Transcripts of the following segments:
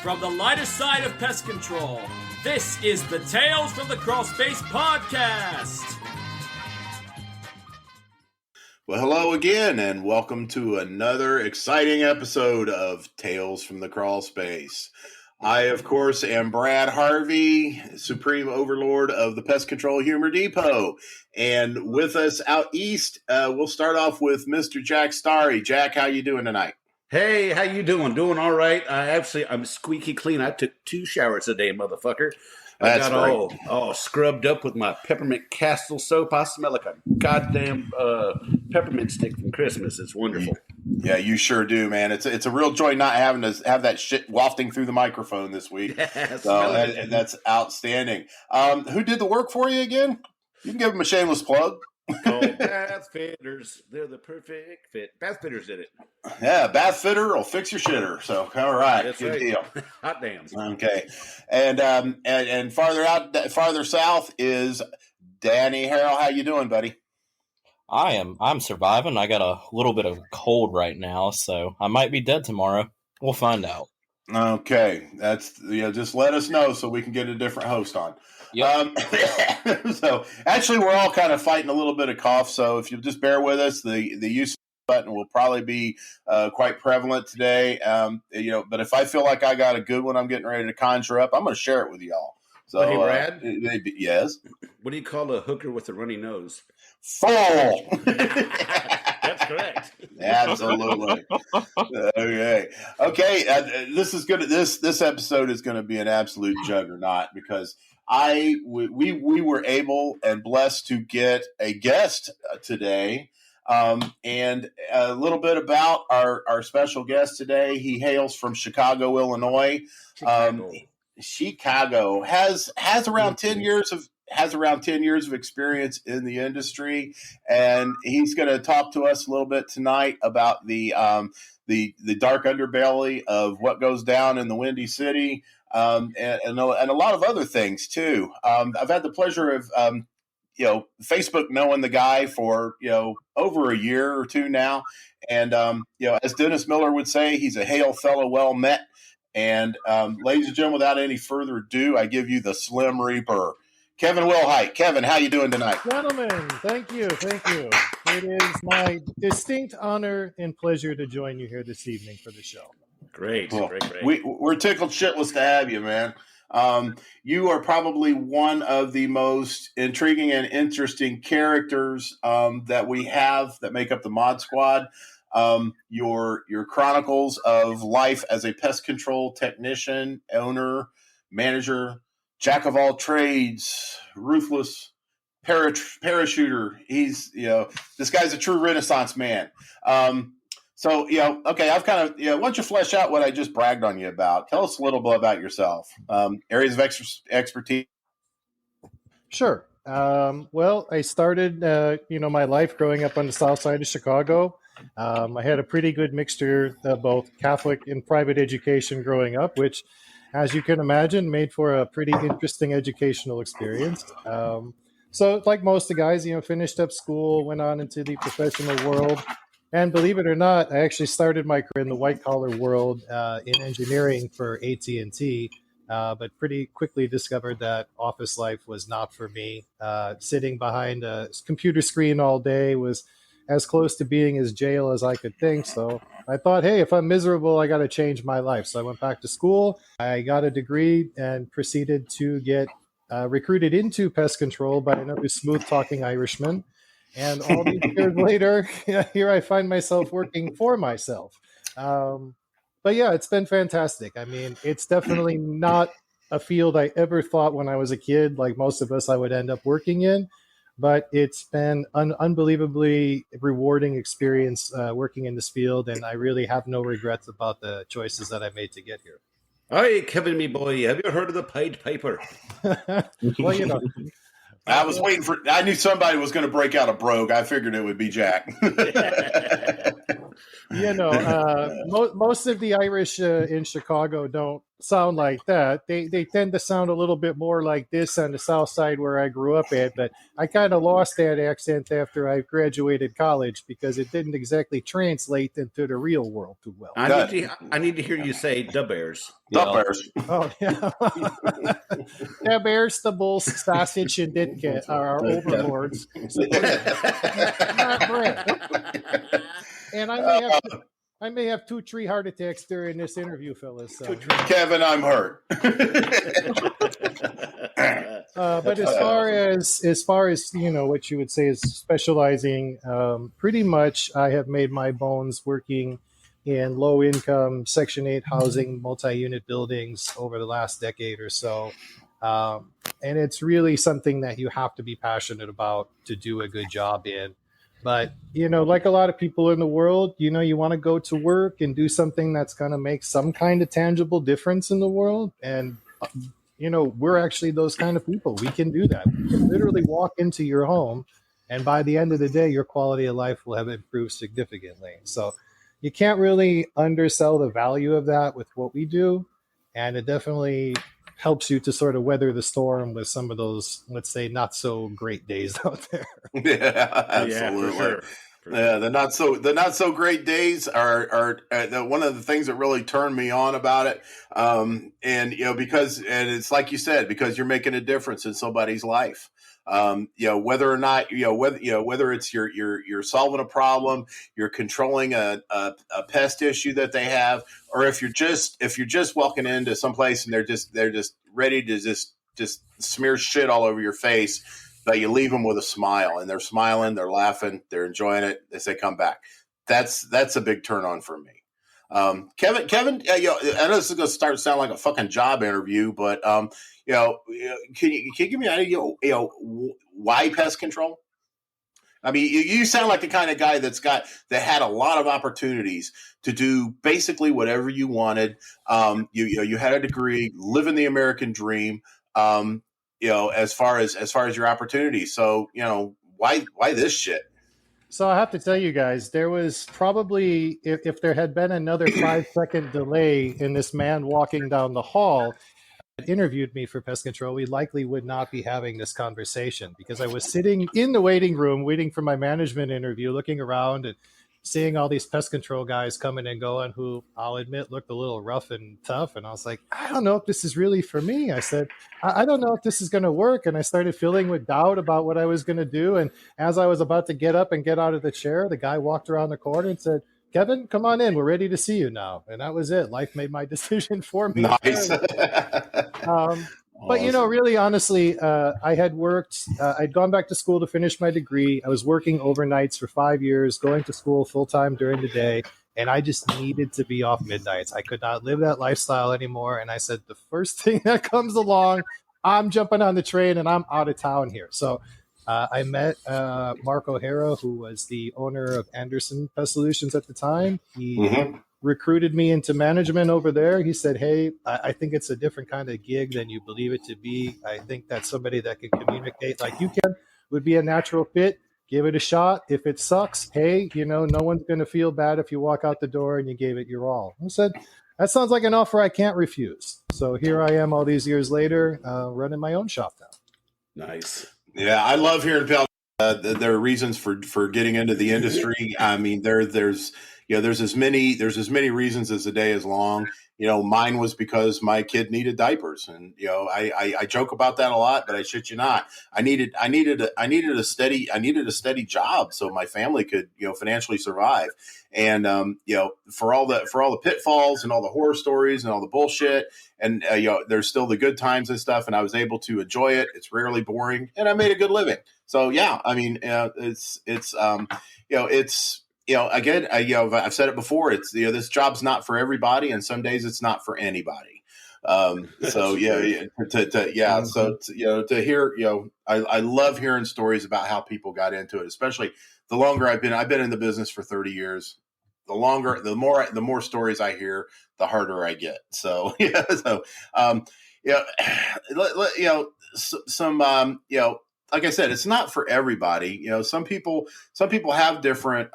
From the lighter side of pest control, this is the Tales from the Crawl Space podcast. Well, hello again, and welcome to another exciting episode of Tales from the Crawl Space. I, of course, am Brad Harvey, Supreme Overlord of the Pest Control Humor Depot. And with us out east, we'll start off with Mr. Jack Starry. Jack, how you doing tonight? Hey, how you doing? Doing all right. I'm squeaky clean. I took 2 showers a day, motherfucker. I got all scrubbed up with my peppermint castle soap. I smell like a goddamn peppermint stick from Christmas. It's wonderful. Yeah, you sure do, man. It's a real joy not having to have that shit wafting through the microphone this week. Yeah, so that's outstanding. Who did the work for you again? You can give them a shameless plug. Bath fitters. They're the perfect fit. Bath fitters did it. Yeah, bath fitter will fix your shitter. So, all right. That's good right. deal. Hot damn. Okay. And farther south is Danny Harrell. How you doing, buddy? I'm surviving. I got a little bit of cold right now, so I might be dead tomorrow. We'll find out. Okay. That's just let us know so we can get a different host on. Yep. So actually we're all kind of fighting a little bit of cough, so if you'll just bear with us, the use button will probably be quite prevalent today. But if I feel like I got a good one I'm getting ready to conjure up, I'm going to share it with y'all. So hey, Brad? Yes. What do you call a hooker with a runny nose? Full. That's correct. Absolutely. Okay. This is good. This episode is going to be an absolute juggernaut because we were able and blessed to get a guest today. And a little bit about our special guest today. He hails from Chicago, Illinois. Chicago has around 10 years of experience in the industry, and he's going to talk to us a little bit tonight about the dark underbelly of what goes down in the Windy City, and a lot of other things too. I've had the pleasure of Facebook knowing the guy for over a year or two now, and as Dennis Miller would say, he's a hail fellow well met. And ladies and gentlemen, without any further ado, I give you the Slim Reaper, Kevin Wilhite. Kevin, how you doing tonight? Gentlemen, thank you. It is my distinct honor and pleasure to join you here this evening for the show. Great. We're tickled shitless to have you, man. You are probably one of the most intriguing and interesting characters that we have that make up the Mod Squad. Your chronicles of life as a pest control technician, owner, manager, jack of all trades, ruthless parachuter. He's this guy's a true Renaissance man. Okay, I've kind of why don't you flesh out what I just bragged on you about? Tell us a little bit about yourself. Areas of expertise. Sure. Well, I started my life growing up on the south side of Chicago. I had a pretty good mixture of both Catholic and private education growing up, which, as you can imagine, made for a pretty interesting educational experience. So like most of the guys, finished up school, went on into the professional world. And believe it or not, I actually started my career in the white-collar world in engineering for AT&T, but pretty quickly discovered that office life was not for me. Sitting behind a computer screen all day was as close to being as jail as I could think. So I thought, hey, if I'm miserable, I got to change my life. So I went back to school. I got a degree and proceeded to get recruited into pest control by another smooth-talking Irishman. And all these years later, here I find myself working for myself. But yeah, it's been fantastic. I mean, it's definitely not a field I ever thought when I was a kid, like most of us, I would end up working in. But it's been an unbelievably rewarding experience working in this field, and I really have no regrets about the choices that I made to get here. Hi, Kevin, me boy. Have you heard of the Pied Piper? Well, I was waiting I knew somebody was going to break out a brogue. I figured it would be Jack. Most of the Irish in Chicago don't sound like that. They tend to sound a little bit more like this on the south side where I grew up at. But I kind of lost that accent after I graduated college because it didn't exactly translate into the real world too well. I need to hear you say the Bears. The Bears. Oh, yeah. The Bears, the Bulls, Sausage, and Ditka are our overlords. So, and I may have 2 tree heart attacks during this interview, fellas. So. Kevin, I'm hurt. But as far as what you would say is specializing, pretty much I have made my bones working in low income Section 8 housing, multi-unit buildings over the last decade or so. And it's really something that you have to be passionate about to do a good job in. But, like a lot of people in the world, you want to go to work and do something that's going to make some kind of tangible difference in the world. And, we're actually those kind of people. We can do that. We can literally walk into your home, and by the end of the day, your quality of life will have improved significantly. So you can't really undersell the value of that with what we do. And it definitely helps you to sort of weather the storm with some of those, let's say, not so great days out there. Yeah, absolutely. Yeah, for sure. Yeah, the not so great days are one of the things that really turned me on about it. And because it's like you said, because you're making a difference in somebody's life. Whether or not whether it's you're solving a problem, you're controlling a pest issue that they have, or if you're just walking into someplace and they're just ready to just smear shit all over your face, but you leave them with a smile, and they're smiling, they're laughing, they're enjoying it. They say, "Come back." That's a big turn on for me. Kevin, I know this is going to start to sound like a fucking job interview, but can you give me an idea, why pest control? I mean, you sound like the kind of guy that had a lot of opportunities to do basically whatever you wanted. You had a degree, living the American dream. As far as your opportunities. So, why this shit? So I have to tell you guys, there was probably, if there had been another 5-second delay in this man walking down the hall that interviewed me for pest control, we likely would not be having this conversation, because I was sitting in the waiting room waiting for my management interview, looking around and seeing all these pest control guys coming and going, who I'll admit looked a little rough and tough. And I was like, I don't know if this is really for me. I said, I don't know if this is going to work. And I started feeling with doubt about what I was going to do. And as I was about to get up and get out of the chair, the guy walked around the corner and said, "Kevin, come on in. We're ready to see you now." And that was it. Life made my decision for me. Nice. But, really, honestly, I had worked, I'd gone back to school to finish my degree. I was working overnights for 5 years, going to school full time during the day. And I just needed to be off midnights. I could not live that lifestyle anymore. And I said, the first thing that comes along, I'm jumping on the train and I'm out of town here. So I met Mark O'Hara, who was the owner of Anderson Pest Solutions at the time. He recruited me into management over there. He said, "Hey, I think it's a different kind of gig than you believe it to be. I think that somebody that can communicate like you can would be a natural fit. Give it a shot. If it sucks, hey, no one's going to feel bad if you walk out the door and you gave it your all." I said, that sounds like an offer I can't refuse. So here I am all these years later, running my own shop now. Nice. Yeah, I love hearing about there are reasons for getting into the industry. I mean, there's as many reasons as the day is long. Mine was because my kid needed diapers, and I joke about that a lot, but I shit you not, I needed a steady job so my family could financially survive. And for all the pitfalls and all the horror stories and all the bullshit, and there's still the good times and stuff, and I was able to enjoy it. It's rarely boring, and I made a good living. So yeah, I mean, again, I've said it before. It's this job's not for everybody, and some days it's not for anybody. So to hear, I love hearing stories about how people got into it. Especially the longer I've been in the business for 30 years. The more stories I hear, the harder I get. So like I said, it's not for everybody. Some people have different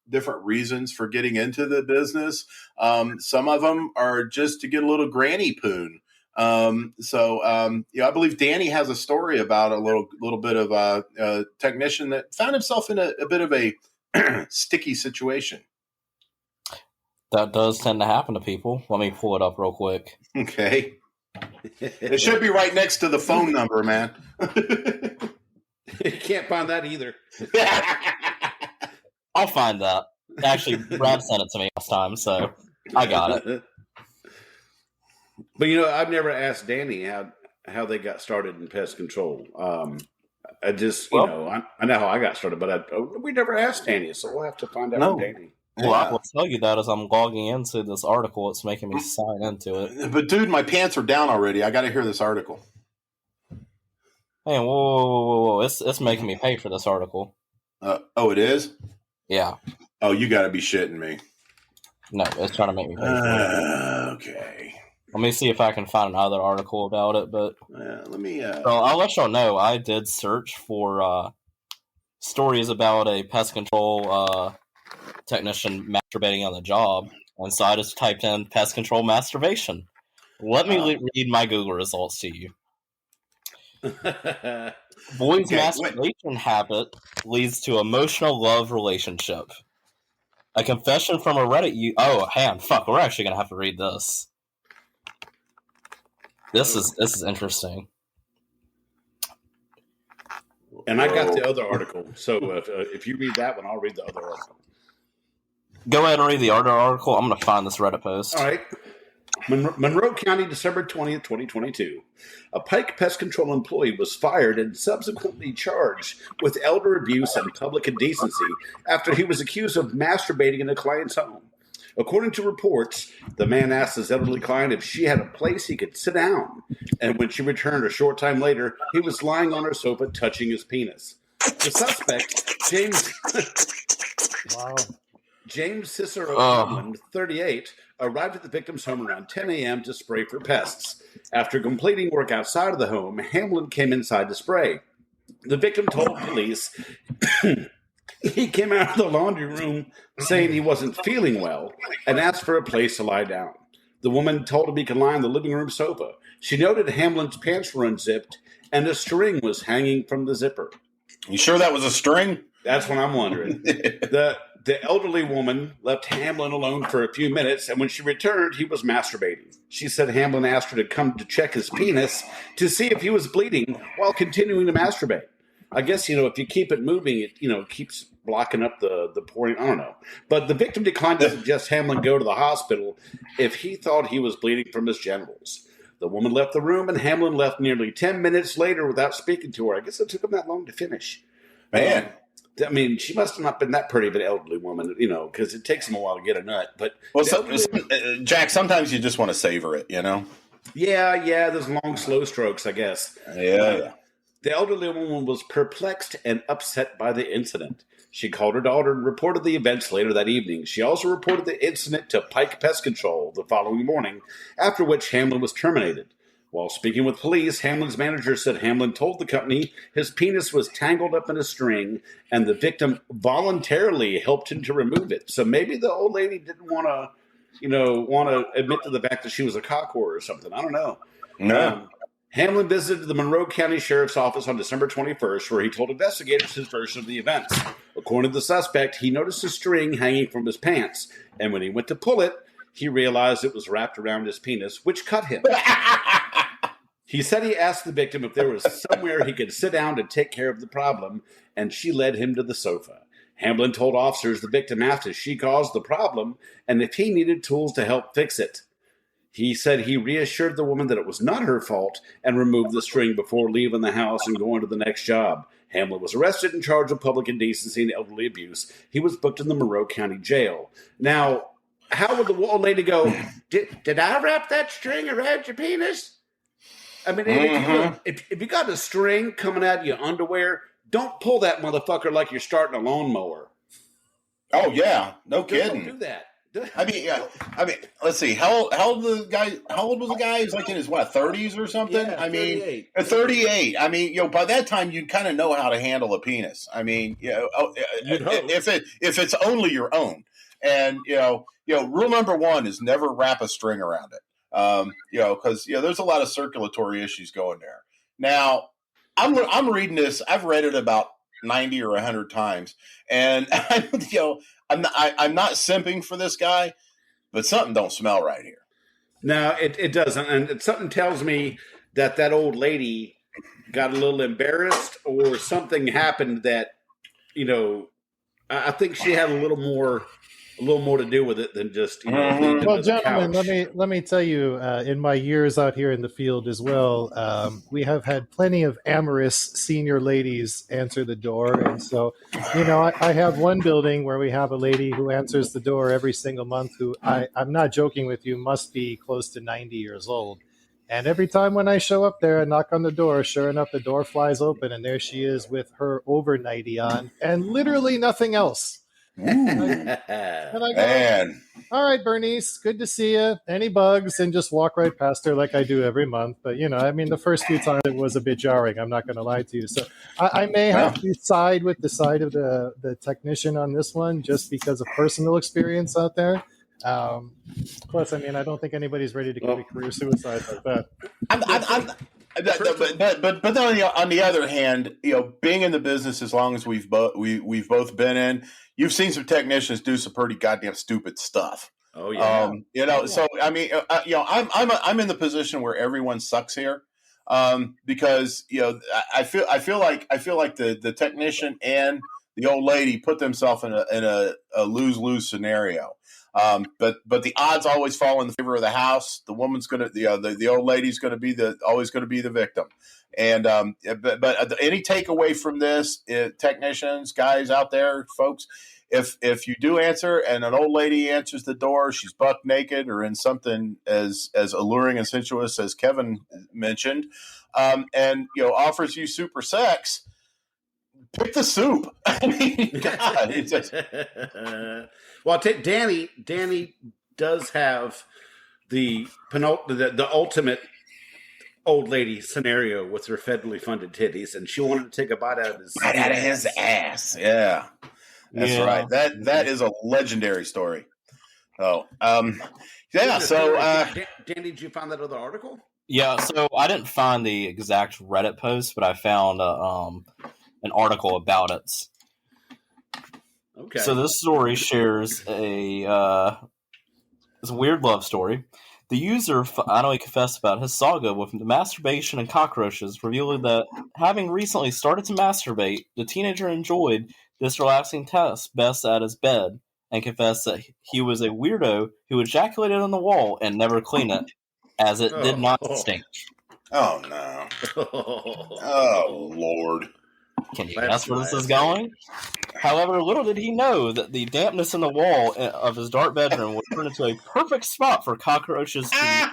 different reasons for getting into the business. Some of them are just to get a little granny poon. I believe Danny has a story about a little bit of a technician that found himself in a bit of a sticky situation. That does tend to happen to people. Let me pull it up real quick. Okay. It should be right next to the phone number, man. You can't find that either. I'll find that. Actually, Brad sent it to me last time, so I got it. But, you know, I've never asked Danny how they got started in pest control. I just, I know how I got started, but we never asked Danny, so we'll have to find out from Danny. Well, I will tell you that as I'm logging into this article, it's making me sign into it. But, dude, my pants are down already. I got to hear this article. Hey, whoa. It's making me pay for this article. It is? Yeah. Oh, you got to be shitting me. No, it's trying to make me pay for it. Okay. Let me see if I can find another article about it. But let me. So I'll let y'all know. I did search for stories about a pest control technician masturbating on the job, and so I just typed in pest control masturbation. Let me read my Google results to you. Boys' masturbation habit leads to emotional love relationship. A confession from a Reddit we're actually gonna have to read this. This is interesting. And I got the other article, so if you read that one, I'll read the other article. Go ahead and read the other article. I'm going to find this Reddit post. All right. Monroe County, December 20th, 2022. A Pike Pest Control employee was fired and subsequently charged with elder abuse and public indecency after he was accused of masturbating in a client's home. According to reports, the man asked his elderly client if she had a place he could sit down, and when she returned a short time later, he was lying on her sofa touching his penis. The suspect, James Cicero Hamlin, 38, arrived at the victim's home around 10 a.m. to spray for pests. After completing work outside of the home, Hamlin came inside to spray. The victim told police he came out of the laundry room saying he wasn't feeling well and asked for a place to lie down. The woman told him he could lie on the living room sofa. She noted Hamlin's pants were unzipped and a string was hanging from the zipper. You sure that was a string? That's what I'm wondering. The elderly woman left Hamlin alone for a few minutes, and when she returned, he was masturbating. She said Hamlin asked her to come to check his penis to see if he was bleeding while continuing to masturbate. I guess, if you keep it moving, it keeps blocking up the pouring. I don't know. But the victim declined to suggest Hamlin go to the hospital if he thought he was bleeding from his genitals. The woman left the room, and Hamlin left nearly 10 minutes later without speaking to her. I guess it took him that long to finish. Man. She must have not been that pretty of an elderly woman, because it takes him a while to get a nut. But Jack, sometimes you just want to savor it, Yeah, there's long, slow strokes, I guess. Yeah. The elderly woman was perplexed and upset by the incident. She called her daughter and reported the events later that evening. She also reported the incident to Pike Pest Control the following morning, after which Hamlin was terminated. While speaking with police, Hamlin's manager said Hamlin told the company his penis was tangled up in a string and the victim voluntarily helped him to remove it. So maybe the old lady didn't want to admit to the fact that she was a cock whore or something. I don't know. No. Hamlin visited the Monroe County Sheriff's Office on December 21st, where he told investigators his version of the events. According to the suspect, he noticed a string hanging from his pants, and when he went to pull it, he realized it was wrapped around his penis, which cut him. He said he asked the victim if there was somewhere he could sit down to take care of the problem, and she led him to the sofa. Hamlin told officers the victim asked if she caused the problem and if he needed tools to help fix it. He said he reassured the woman that it was not her fault and removed the string before leaving the house and going to the next job. Hamlin was arrested and charged with public indecency and elderly abuse. He was booked in the Monroe County Jail. Now, how would the old lady go, did I wrap that string around your penis? I mean, if you got a string coming out of your underwear, don't pull that motherfucker like you're starting a lawnmower. Oh, yeah. No kidding. Don't do that. I mean, yeah. I mean, let's see. How old was the guy? How old was the guy? He's like in his 30s or something. Yeah, I mean, 38. at 38. I mean, by that time you'd kind of know how to handle a penis. I mean, You'd hope. if it's only your own, and rule number one is never wrap a string around it. Because there's a lot of circulatory issues going there. Now, I'm reading this. I've read it about 90 or 100 times, and I'm not simping for this guy, but something don't smell right here. No, it doesn't, and something tells me that old lady got a little embarrassed, or something happened that I think she had a little more to do with it than just Well, gentlemen, let me tell you, in my years out here in the field as well, we have had plenty of amorous senior ladies answer the door, and so I have one building where we have a lady who answers the door every single month, who I'm not joking with you, must be close to 90 years old. And every time when I show up there and knock on the door, sure enough, the door flies open, and there she is with her over 90 on, and literally nothing else. And I go, Man. all right, Bernice, good to see you. Any bugs? And just walk right past her like I do every month. But, the first few times it was a bit jarring. I'm not going to lie to you. So I may have to side with the side of the technician on this one, just because of personal experience out there. Plus, I don't think anybody's ready to commit career suicide like that. But on the other hand, being in the business as long as we've both been in, you've seen some technicians do some pretty goddamn stupid stuff. Oh yeah. So I'm in the position where everyone sucks here, because I feel like the technician and the old lady put themselves in a lose-lose scenario. But the odds always fall in the favor of the house. The woman's the old lady's always going to be the victim. And but any takeaway from this, technicians, guys out there, folks, if you do answer and an old lady answers the door, she's buck naked or in something as alluring and sensuous as Kevin mentioned, and offers you super sex, pick the soup. I mean, God, it's just... Well, Danny does have the ultimate old lady scenario with her federally funded titties, and she wanted to take a bite out of his ass. Yeah, that's right. That is a legendary story. Oh, yeah. So, Danny, did you find that other article? Yeah. So I didn't find the exact Reddit post, but I found an article about it. Okay. So this story shares it's a weird love story. The user finally confessed about his saga with masturbation and cockroaches, revealing that having recently started to masturbate, the teenager enjoyed this relaxing task best at his bed, and confessed that he was a weirdo who ejaculated on the wall and never cleaned it, as it did not stink. Oh no! Oh Lord! Can you guess where this is going? However, little did he know that the dampness in the wall of his dark bedroom would turn into a perfect spot for cockroaches to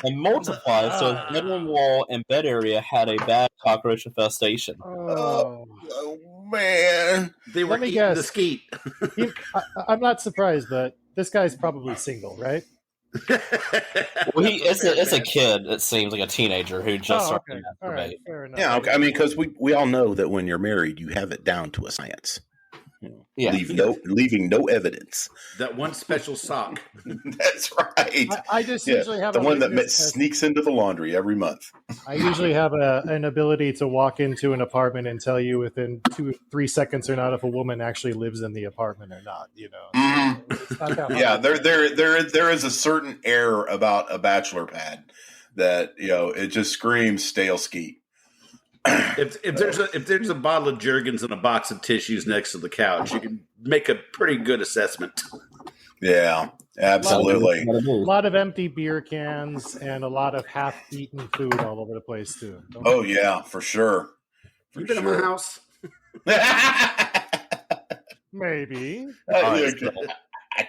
and multiply, so his bedroom wall and bed area had a bad cockroach infestation. Oh man. They were eating the skeet. I'm not surprised, but this guy's probably single, right? Well, it's a kid. It seems like a teenager who just started to masturbate. All right, fair enough. Yeah, okay. I mean, because we all know that when you're married, you have it down to a science. Yeah. Leaving no evidence. That one special sock. That's right. I just usually have the one that sneaks into the laundry every month. I usually have an ability to walk into an apartment and tell you within 2-3 seconds or not if a woman actually lives in the apartment or not. It's not that yeah, there is a certain air about a bachelor pad that it just screams stale skeet. If there's a bottle of Jergens and a box of tissues next to the couch, you can make a pretty good assessment. Yeah, absolutely. A lot of empty beer cans and a lot of half-eaten food all over the place too. Oh yeah, for sure. You been in my house? Maybe. I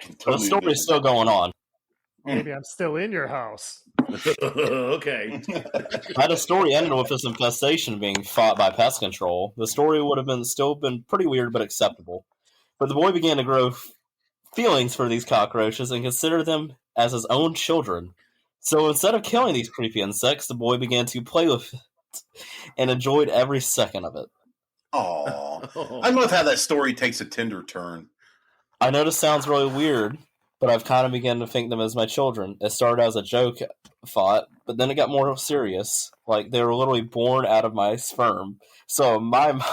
can totally the story's still going on. Maybe I'm still in your house. Okay. Had a story ended with this infestation being fought by pest control, the story would have still been pretty weird but acceptable. But the boy began to grow feelings for these cockroaches and considered them as his own children. So instead of killing these creepy insects, the boy began to play with it and enjoyed every second of it. Aw. I love how that story takes a tender turn. I know this sounds really weird, but I've kind of begun to think them as my children. It started as a joke thought, but then it got more serious. Like they were literally born out of my sperm. So my mind...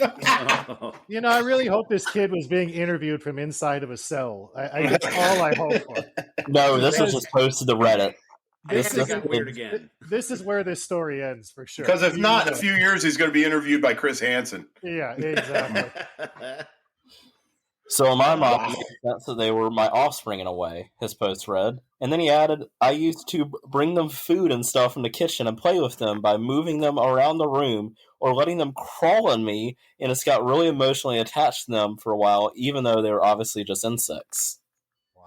I really hope this kid was being interviewed from inside of a cell. That's all I hope for. No, this was just posted to Reddit. This got weird again. This is where this story ends for sure. Because if not, in a few years, he's going to be interviewed by Chris Hansen. Yeah, exactly. So my mom made sense that they were my offspring in a way, his post read. And then he added, I used to bring them food and stuff from the kitchen and play with them by moving them around the room or letting them crawl on me, and it's got really emotionally attached to them for a while, even though they were obviously just insects. Wow.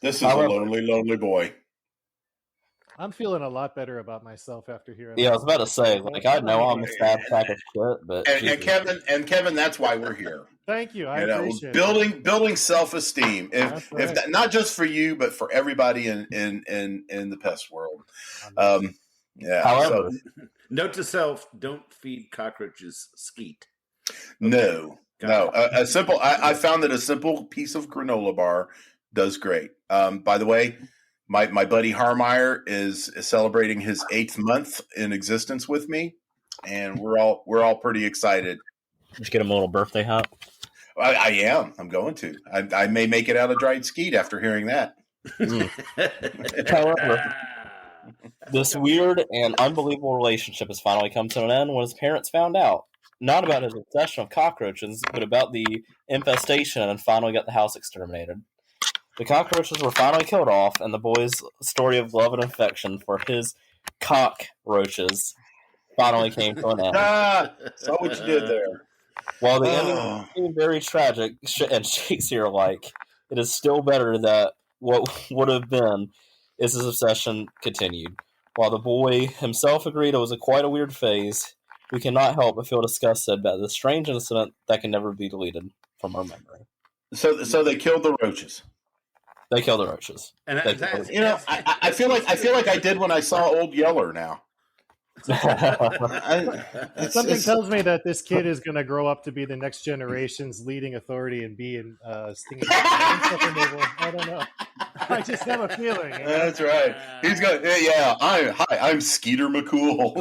This is a lonely, lonely boy. I'm feeling a lot better about myself after hearing that. Yeah, I was about to say, I know I'm a sad sack of shit, but and Kevin, that's why we're here. Thank you. I appreciate it. Building self-esteem, if that, not just for you, but for everybody in the pest world. However, note to self: don't feed cockroaches skeet. Okay. No. A simple. I found that a simple piece of granola bar does great. By the way. My buddy Harmeyer is celebrating his 8th month in existence with me, and we're all pretty excited. Did you get him a little birthday hat? I am. I'm going to. I may make it out of dried skeet after hearing that. However, this weird and unbelievable relationship has finally come to an end when his parents found out. Not about his obsession with cockroaches, but about the infestation, and finally got the house exterminated. The cockroaches were finally killed off, and the boy's story of love and affection for his cockroaches finally came to an end. Saw what you did there. While the ending seemed very tragic and Shakespeare-like, it is still better that what would have been is his obsession continued. While the boy himself agreed it was quite a weird phase, we cannot help but feel disgusted about this strange incident that can never be deleted from our memory. So they killed the roaches. They killed the roaches. And I feel like I did when I saw Old Yeller now. Something tells me that this kid is going to grow up to be the next generation's leading authority and be in stinging. I don't know. I just have a feeling. That's right. He's got. Yeah. I'm Skeeter McCool.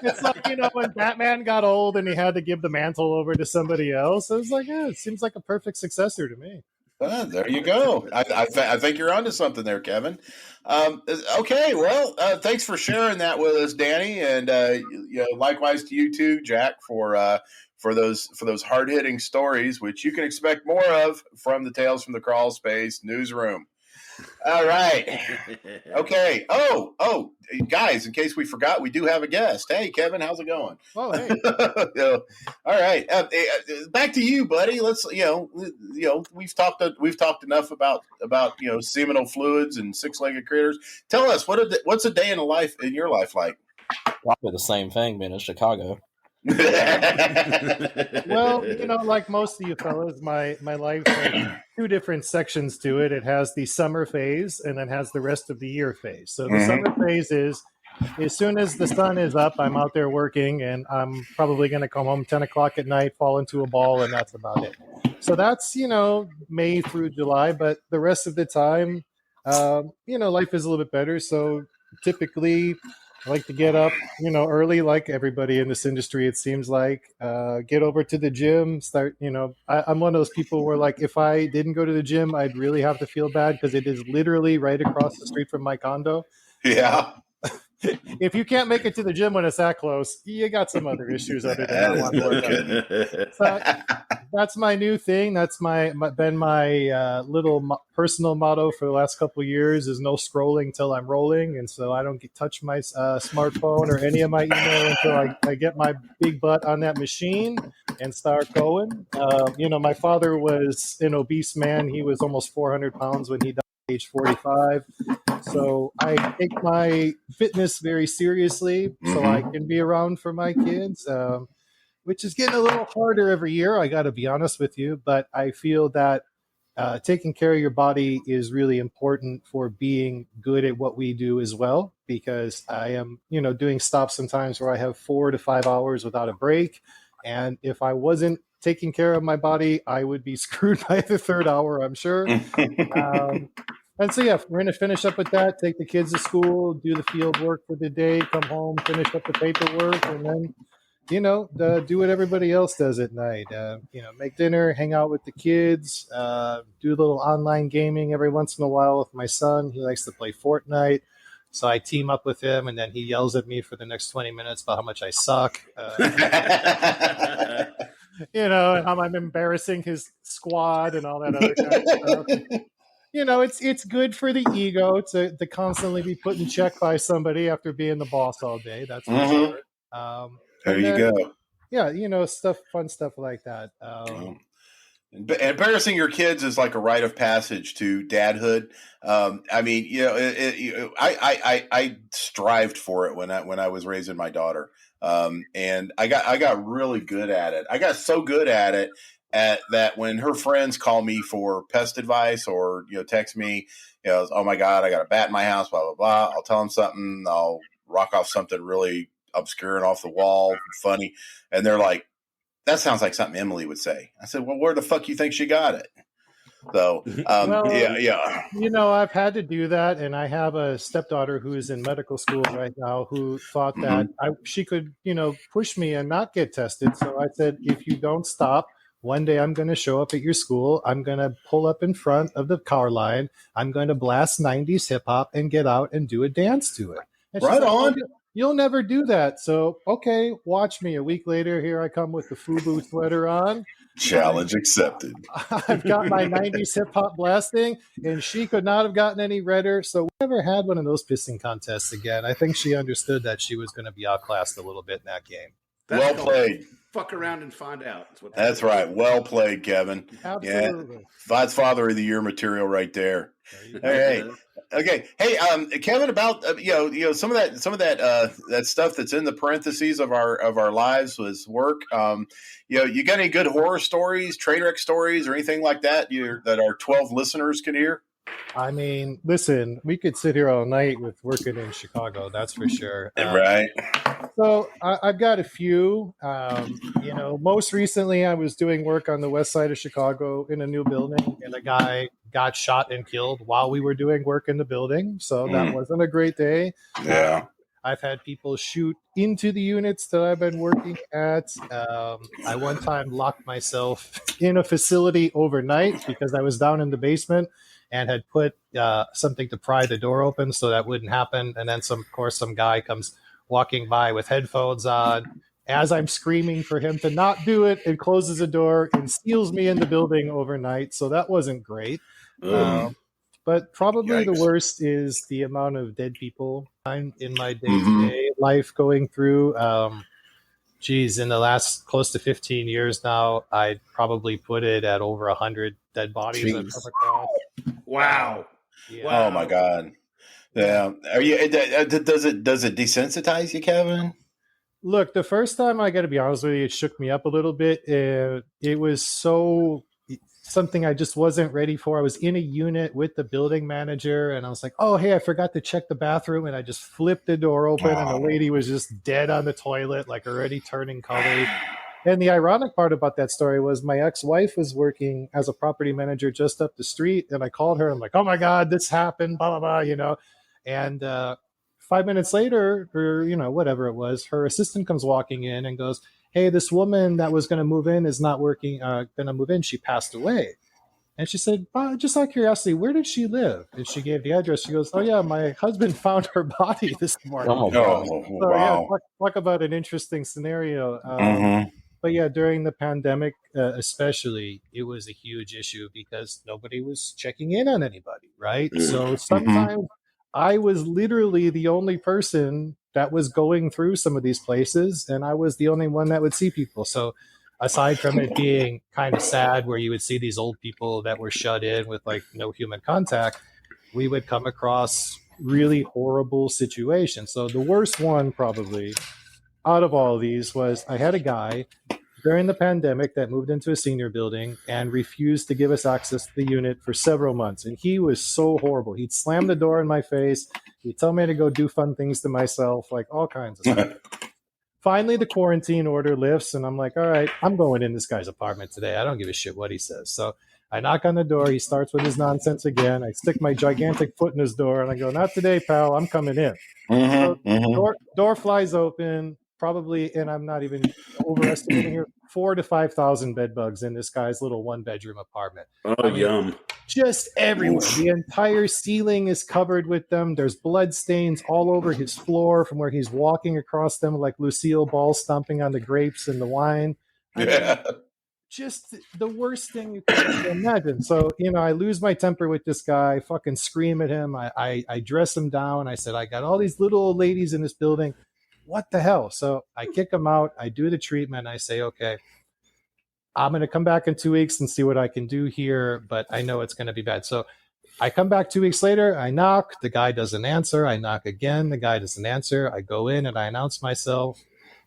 It's like when Batman got old and he had to give the mantle over to somebody else. I was like, it seems like a perfect successor to me. There you go. I think you're onto something there, Kevin. Okay, well, thanks for sharing that with us, Danny, and likewise to you too, Jack, for those hard hitting stories, which you can expect more of from the Tales from the Crawl Space newsroom. All right. Okay. Oh, guys, in case we forgot, we do have a guest. Hey, Kevin, how's it going? Oh, hey. All right. Back to you, buddy. Let's, we've talked enough about seminal fluids and six-legged critters. Tell us, what's a day in your life like? Probably the same thing being in Chicago. Well, like most of you fellas, my life has 2 different sections to it. It has the summer phase and then has the rest of the year phase. So the summer phase is as soon as the sun is up, I'm out there working, and I'm probably going to come home 10 o'clock at night, fall into a ball, and that's about it. So that's, May through July, but the rest of the time, life is a little bit better. So typically I like to get up, early, like everybody in this industry, it seems like, get over to the gym, start, I'm one of those people where, like, if I didn't go to the gym, I'd really have to feel bad because it is literally right across the street from my condo. Yeah. If you can't make it to the gym when it's that close, you got some other issues other than that one. So that's my new thing. That's been my little personal motto for the last couple of years is no scrolling till I'm rolling. And so I don't touch my smartphone or any of my email until I get my big butt on that machine and start going. My father was an obese man. He was almost 400 pounds when he died at age 45. So I take my fitness very seriously so I can be around for my kids, which is getting a little harder every year. I got to be honest with you, but I feel that taking care of your body is really important for being good at what we do as well, because I am, doing stops sometimes where I have 4 to 5 hours without a break. And if I wasn't taking care of my body, I would be screwed by the third hour, I'm sure. And so, yeah, we're going to finish up with that, take the kids to school, do the field work for the day, come home, finish up the paperwork, and then, do what everybody else does at night. Make dinner, hang out with the kids, do a little online gaming every once in a while with my son. He likes to play Fortnite. So I team up with him, and then he yells at me for the next 20 minutes about how much I suck. And how I'm embarrassing his squad and all that other kind of stuff. It's good for the ego to constantly be put in check by somebody after being the boss all day. That's for sure. There you go. Yeah, fun stuff like that. Embarrassing your kids is like a rite of passage to dadhood. I strived for it when I was raising my daughter, and I got really good at it. I got so good at it that when her friends call me for pest advice or text me, oh my God, I got a bat in my house, blah blah blah. I'll tell them something. I'll rock off something really obscure and off the wall, funny, and they're like, "That sounds like something Emily would say." I said, "Well, where the fuck you think she got it?" So, yeah. I've had to do that, and I have a stepdaughter who is in medical school right now who thought that she could, push me and not get tested. So I said, if you don't stop, one day I'm going to show up at your school. I'm going to pull up in front of the car line. I'm going to blast 90s hip hop and get out and do a dance to it. And right on. You'll never do that. So, okay, watch me. A week later, here I come with the FUBU sweater on. Challenge accepted. I've got my 90s hip hop blasting, and she could not have gotten any redder. So we never had one of those pissing contests again. I think she understood that she was going to be outclassed a little bit in that game. Well played. Fuck around and find out. That's right. Well played, Kevin. Absolutely. Yeah. That's Father of the Year material right there. Hey. Okay. Hey, Kevin, about some of that stuff that's in the parentheses of our lives was work. You got any good horror stories, train wreck stories, or anything like that that our 12 listeners can hear? I mean, listen, we could sit here all night with working in Chicago. That's for sure. Right. So I've got a few. Most recently I was doing work on the west side of Chicago in a new building, and a guy got shot and killed while we were doing work in the building. So that wasn't a great day. Yeah. I've had people shoot into the units that I've been working at. I one time locked myself in a facility overnight because I was down in the basement and had put something to pry the door open so that wouldn't happen. And then some guy comes walking by with headphones on as I'm screaming for him to not do it, and closes the door and seals me in the building overnight. So that wasn't great. But probably the worst is the amount of dead people I'm in my day-to-day life going through. In the last close to 15 years now, I'd probably put it at over 100 dead bodies I've come across. Wow. Yeah. Oh my God. Yeah. Are you? Does it desensitize you, Kevin? Look, the first time, I got to be honest with you, it shook me up a little bit. It was something I just wasn't ready for. I was in a unit with the building manager, and I was like, "Oh, hey, I forgot to check the bathroom," and I just flipped the door open, and the lady was just dead on the toilet, like already turning color. And the ironic part about that story was my ex-wife was working as a property manager just up the street, and I called her. I'm like, "Oh my God, this happened!" Blah blah blah, And 5 minutes later, or whatever it was, her assistant comes walking in and goes, "Hey, this woman that was going to move in is not working. Going to move in. She passed away." And she said, "Just out of curiosity, where did she live?" And she gave the address. She goes, "Oh yeah, my husband found her body this morning." Oh, so, wow. Yeah, talk about an interesting scenario. But yeah, during the pandemic, especially, it was a huge issue because nobody was checking in on anybody, right? So sometimes I was literally the only person that was going through some of these places, and I was the only one that would see people. So aside from it being kind of sad where you would see these old people that were shut in with like no human contact, we would come across really horrible situations. So the worst one probably out of all of these was I had a guy during the pandemic that moved into a senior building and refused to give us access to the unit for several months. And he was so horrible. He'd slam the door in my face. He'd tell me to go do fun things to myself, like all kinds of stuff. Finally, the quarantine order lifts, and I'm like, all right, I'm going in this guy's apartment today. I don't give a shit what he says. So I knock on the door. He starts with his nonsense again. I stick my gigantic foot in his door, and I go, not today, pal. I'm coming in. Door flies open, probably, and I'm not even overestimating here, 4,000 to 5,000 bed bugs in this guy's little one-bedroom apartment. Yum. Just everywhere. The entire ceiling is covered with them. There's blood stains all over his floor from where he's walking across them like Lucille Ball stomping on the grapes and the wine. Just the worst thing you can imagine. So, I lose my temper with this guy, fucking scream at him. I dress him down. I said, I got all these little old ladies in this building. What the hell? So I kick him out. I do the treatment. I say, okay, I'm going to come back in 2 weeks and see what I can do here, but I know it's going to be bad. So I come back 2 weeks later. I knock. The guy doesn't answer. I knock again. The guy doesn't answer. I go in and I announce myself.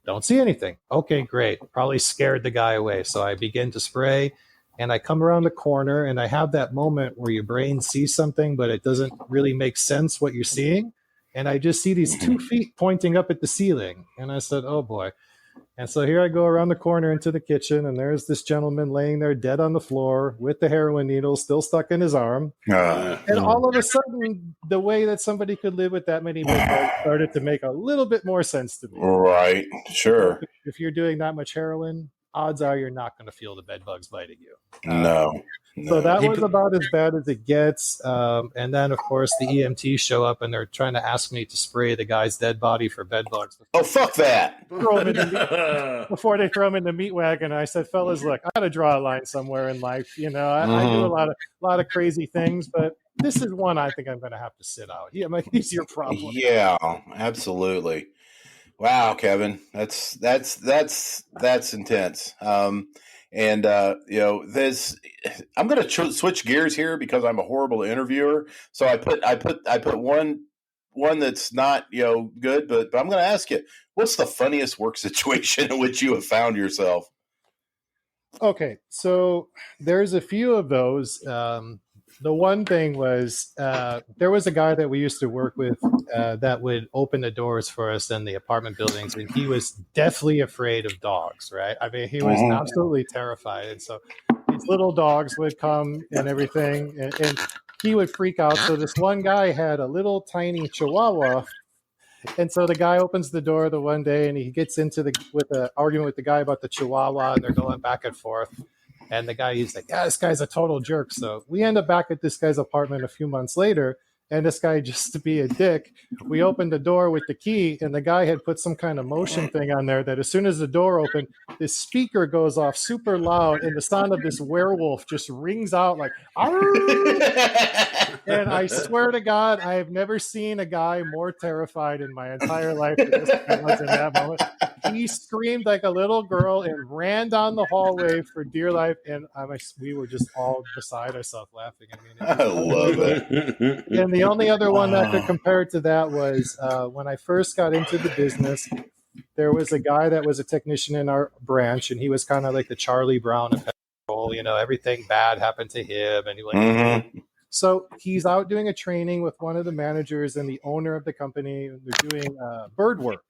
Don't see anything. Okay, great. Probably scared the guy away. So I begin to spray, and I come around the corner, and I have that moment where your brain sees something, but it doesn't really make sense what you're seeing. And I just see these 2 feet pointing up at the ceiling. And I said, oh, boy. And so here I go around the corner into the kitchen, and there's this gentleman laying there dead on the floor with the heroin needle still stuck in his arm. And all of a sudden, the way that somebody could live with that many bed started to make a little bit more sense to me. Right, sure. If you're doing that much heroin, odds are you're not going to feel the bed bugs biting you. No. So that was about as bad as it gets. And then, of course, the EMTs show up, and they're trying to ask me to spray the guy's dead body for bed bugs. Oh, fuck that. Before they throw him in the meat wagon. I said, fellas, look, I got to draw a line somewhere in life. I do a lot of crazy things, but this is one I think I'm going to have to sit out. Yeah, he's your problem. Yeah, absolutely. Wow, Kevin, that's intense. This, I'm going to switch gears here because I'm a horrible interviewer. So I put one that's not, good, but I'm going to ask you, what's the funniest work situation in which you have found yourself? Okay. So there's a few of those. The one thing was, there was a guy that we used to work with, that would open the doors for us in the apartment buildings, and he was deathly afraid of dogs, right? I mean, he was absolutely terrified. And so these little dogs would come and everything, and he would freak out. So this one guy had a little tiny Chihuahua, and so the guy opens the door the one day, and he gets with an argument with the guy about the Chihuahua, and they're going back and forth. And the guy, he's like, yeah, this guy's a total jerk. So we end up back at this guy's apartment a few months later. And this guy, just to be a dick, we opened the door with the key, and the guy had put some kind of motion thing on there that as soon as the door opened, this speaker goes off super loud, and the sound of this werewolf just rings out like, and I swear to God, I have never seen a guy more terrified in my entire life than this guy was in that moment. He screamed like a little girl and ran down the hallway for dear life, and we were just all beside ourselves laughing. I love it. And the only other one that could compare to that was when I first got into the business, there was a guy that was a technician in our branch, and he was kind of like the Charlie Brown of pest control. Everything bad happened to him, and So he's out doing a training with one of the managers and the owner of the company. They're doing bird work.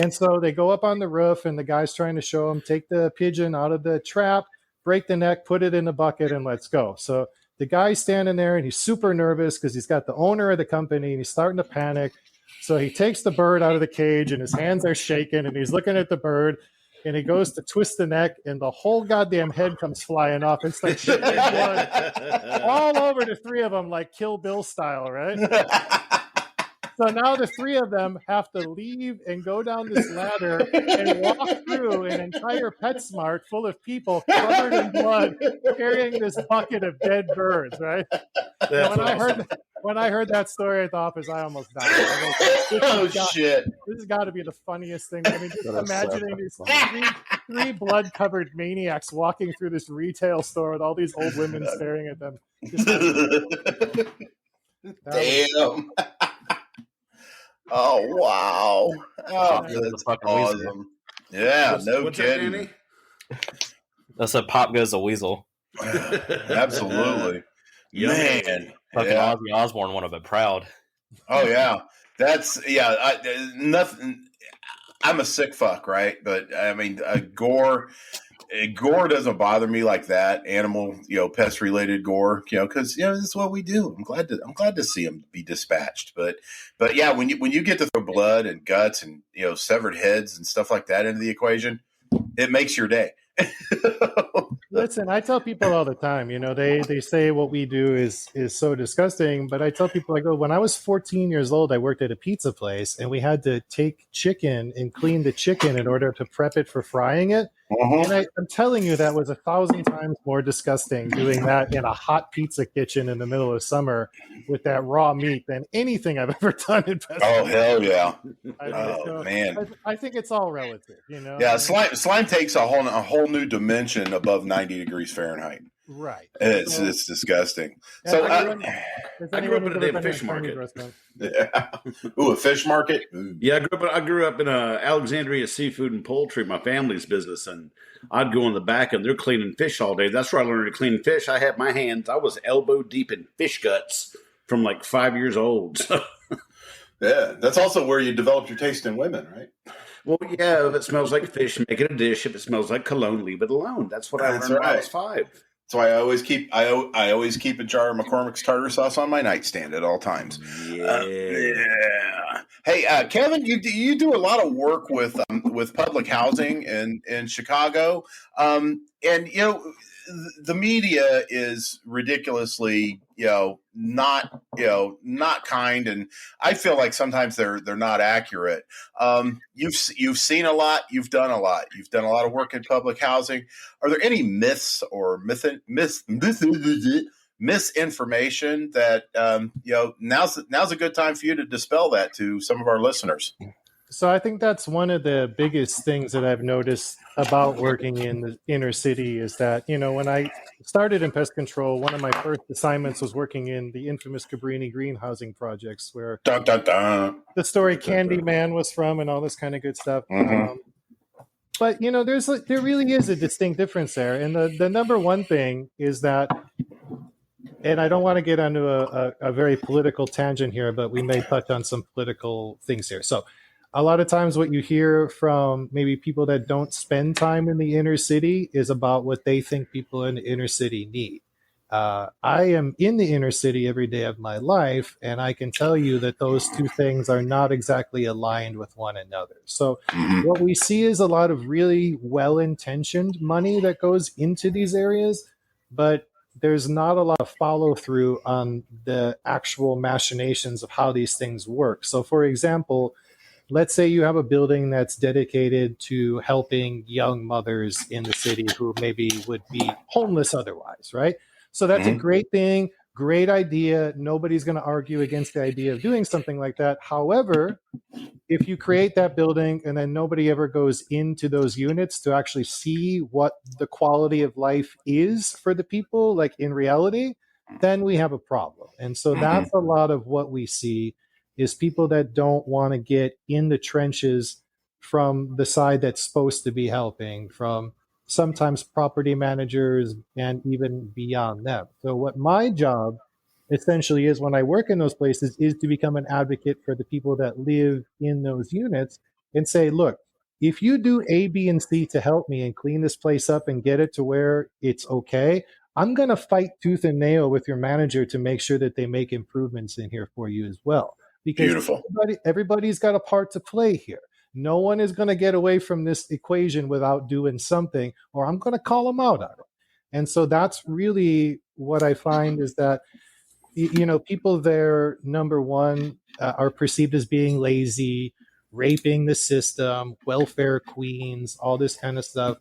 And so they go up on the roof, and the guy's trying to show him, take the pigeon out of the trap, break the neck, put it in a bucket, and let's go. So the guy's standing there, and he's super nervous because he's got the owner of the company, and he's starting to panic. So he takes the bird out of the cage, and his hands are shaking, and he's looking at the bird, and he goes to twist the neck, and the whole goddamn head comes flying off. It's like shit blood all over the three of them, like Kill Bill style, right? So now the three of them have to leave and go down this ladder and walk through an entire PetSmart full of people covered in blood, carrying this bucket of dead birds, right? When I heard that story at the office, I almost died. Shit. This has got to be the funniest thing. I mean, just imagining these three blood-covered maniacs walking through this retail store with all these old women staring at them. Damn. Oh, wow. Oh, that's awesome. Yeah, no what's kidding. That, That's a pop goes a weasel. Absolutely. Man. Fucking Ozzy Osbourne would have been proud. Oh, yeah. Nothing. I'm a sick fuck, right? But I mean, gore doesn't bother me like that. Animal, pest related gore, because this is what we do. I'm glad to see them be dispatched. But yeah, when you get to throw blood and guts and severed heads and stuff like that into the equation, it makes your day. Listen, I tell people all the time, they say what we do is so disgusting, but I tell people, I go, when I was 14 years old, I worked at a pizza place, and we had to take chicken and clean the chicken in order to prep it for frying it. And I'm telling you, that was 1,000 times more disgusting doing that in a hot pizza kitchen in the middle of summer with that raw meat than anything I've ever done in pest. Oh, hell yeah. Man. I think it's all relative, Yeah, slime takes a whole new dimension above 90 degrees Fahrenheit. Right. It's disgusting. So I grew up in a damn fish market. Yeah. Ooh, a fish market? Ooh. Yeah, I grew up in Alexandria Seafood and Poultry, my family's business, and I'd go in the back and they're cleaning fish all day. That's where I learned to clean fish. I was elbow deep in fish guts from like 5 years old. So. Yeah, that's also where you develop your taste in women, right? Well, yeah, if it smells like fish, make it a dish. If it smells like cologne, leave it alone. That's what I learned when I was 5. That's why I always keep a jar of McCormick's tartar sauce on my nightstand at all times. Yeah. Hey, Kevin, you do a lot of work with public housing in Chicago, and the media is ridiculously not kind, and I feel like sometimes they're not accurate. You've seen a lot, you've done a lot of work in public housing. Are there any myths or misinformation that now's a good time for you to dispel that to some of our listeners? So I think that's one of the biggest things that I've noticed about working in the inner city is that, when I started in pest control, one of my first assignments was working in the infamous Cabrini green housing projects where the story Candyman was from and all this kind of good stuff. Mm-hmm. But, there really is a distinct difference there. And the number one thing is that, and I don't want to get onto a very political tangent here, but we may touch on some political things here. So a lot of times what you hear from maybe people that don't spend time in the inner city is about what they think people in the inner city need. I am in the inner city every day of my life, and I can tell you that those two things are not exactly aligned with one another. So what we see is a lot of really well-intentioned money that goes into these areas, but there's not a lot of follow-through on the actual machinations of how these things work. So, for example, let's say you have a building that's dedicated to helping young mothers in the city who maybe would be homeless otherwise, right? So that's a great thing, great idea. Nobody's going to argue against the idea of doing something like that. However, if you create that building and then nobody ever goes into those units to actually see what the quality of life is for the people, like in reality, then we have a problem. And so that's a lot of what we see is people that don't want to get in the trenches from the side that's supposed to be helping, from sometimes property managers and even beyond them. So what my job essentially is when I work in those places is to become an advocate for the people that live in those units and say, look, if you do A, B, and C to help me and clean this place up and get it to where it's okay, I'm going to fight tooth and nail with your manager to make sure that they make improvements in here for you as well. Because everybody's got a part to play here. No one is going to get away from this equation without doing something, or I'm going to call them out on it. And so that's really what I find is that, people there, number one, are perceived as being lazy, raping the system, welfare queens, all this kind of stuff.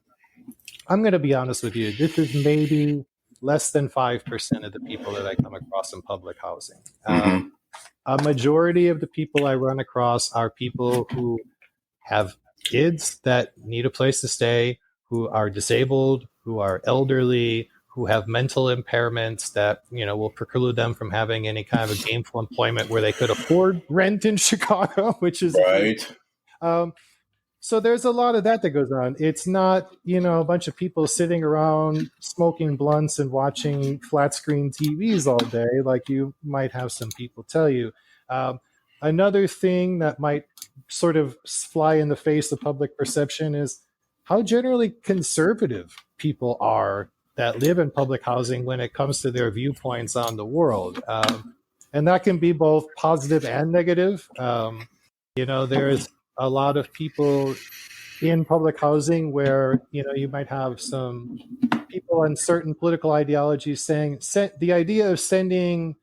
I'm going to be honest with you. This is maybe less than 5% of the people that I come across in public housing. A majority of the people I run across are people who have kids that need a place to stay, who are disabled, who are elderly, who have mental impairments that, will preclude them from having any kind of a gainful employment where they could afford rent in Chicago, which is right. So there's a lot of that goes on. It's not, a bunch of people sitting around smoking blunts and watching flat screen TVs all day, like you might have some people tell you. Another thing that might sort of fly in the face of public perception is how generally conservative people are that live in public housing when it comes to their viewpoints on the world. And that can be both positive and negative. There's a lot of people in public housing where, you might have some people on certain political ideologies saying the idea of sending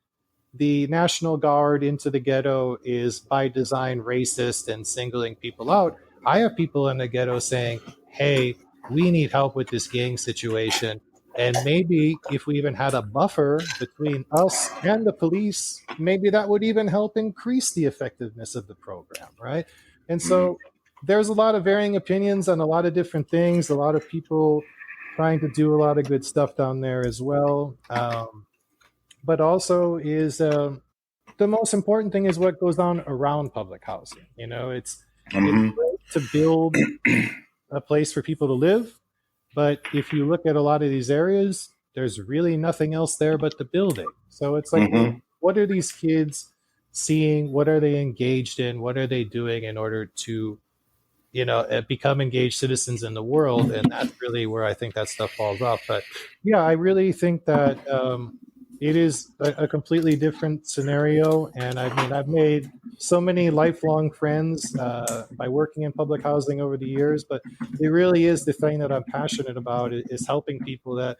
the National Guard into the ghetto is by design racist and singling people out. I have people in the ghetto saying, hey, we need help with this gang situation. And maybe if we even had a buffer between us and the police, maybe that would even help increase the effectiveness of the program, right? And so there's a lot of varying opinions on a lot of different things, a lot of people trying to do a lot of good stuff down there as well. But also is the most important thing is what goes on around public housing. It's great to build a place for people to live, but if you look at a lot of these areas, there's really nothing else there but the building. So it's like, what are these kids seeing? What are they engaged in? What are they doing in order to, become engaged citizens in the world? And that's really where I think that stuff falls off. But yeah, I really think that it is a completely different scenario. And I've made so many lifelong friends by working in public housing over the years, but it really is the thing that I'm passionate about is helping people that,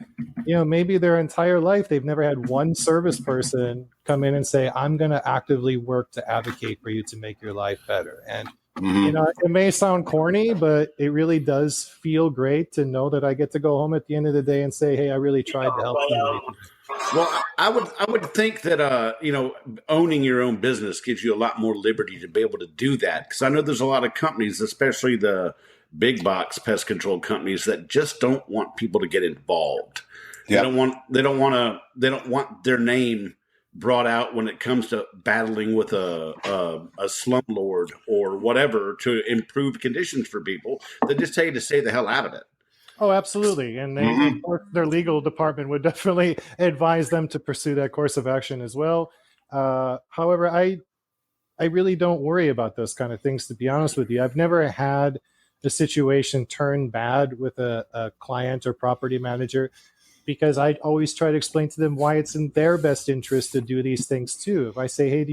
maybe their entire life, they've never had one service person come in and say, I'm going to actively work to advocate for you to make your life better. And, it may sound corny, but it really does feel great to know that I get to go home at the end of the day and say, hey, I really tried to help somebody. Well, I would think that owning your own business gives you a lot more liberty to be able to do that, because I know there's a lot of companies, especially the big box pest control companies, that just don't want people to get involved. Yeah. They don't want their name brought out when it comes to battling with a slumlord or whatever to improve conditions for people. They just tell you to stay the hell out of it. Oh, absolutely. And of course, their legal department would definitely advise them to pursue that course of action as well. However, I really don't worry about those kind of things, to be honest with you. I've never had a situation turn bad with a client or property manager, because I always try to explain to them why it's in their best interest to do these things too. If I say, hey,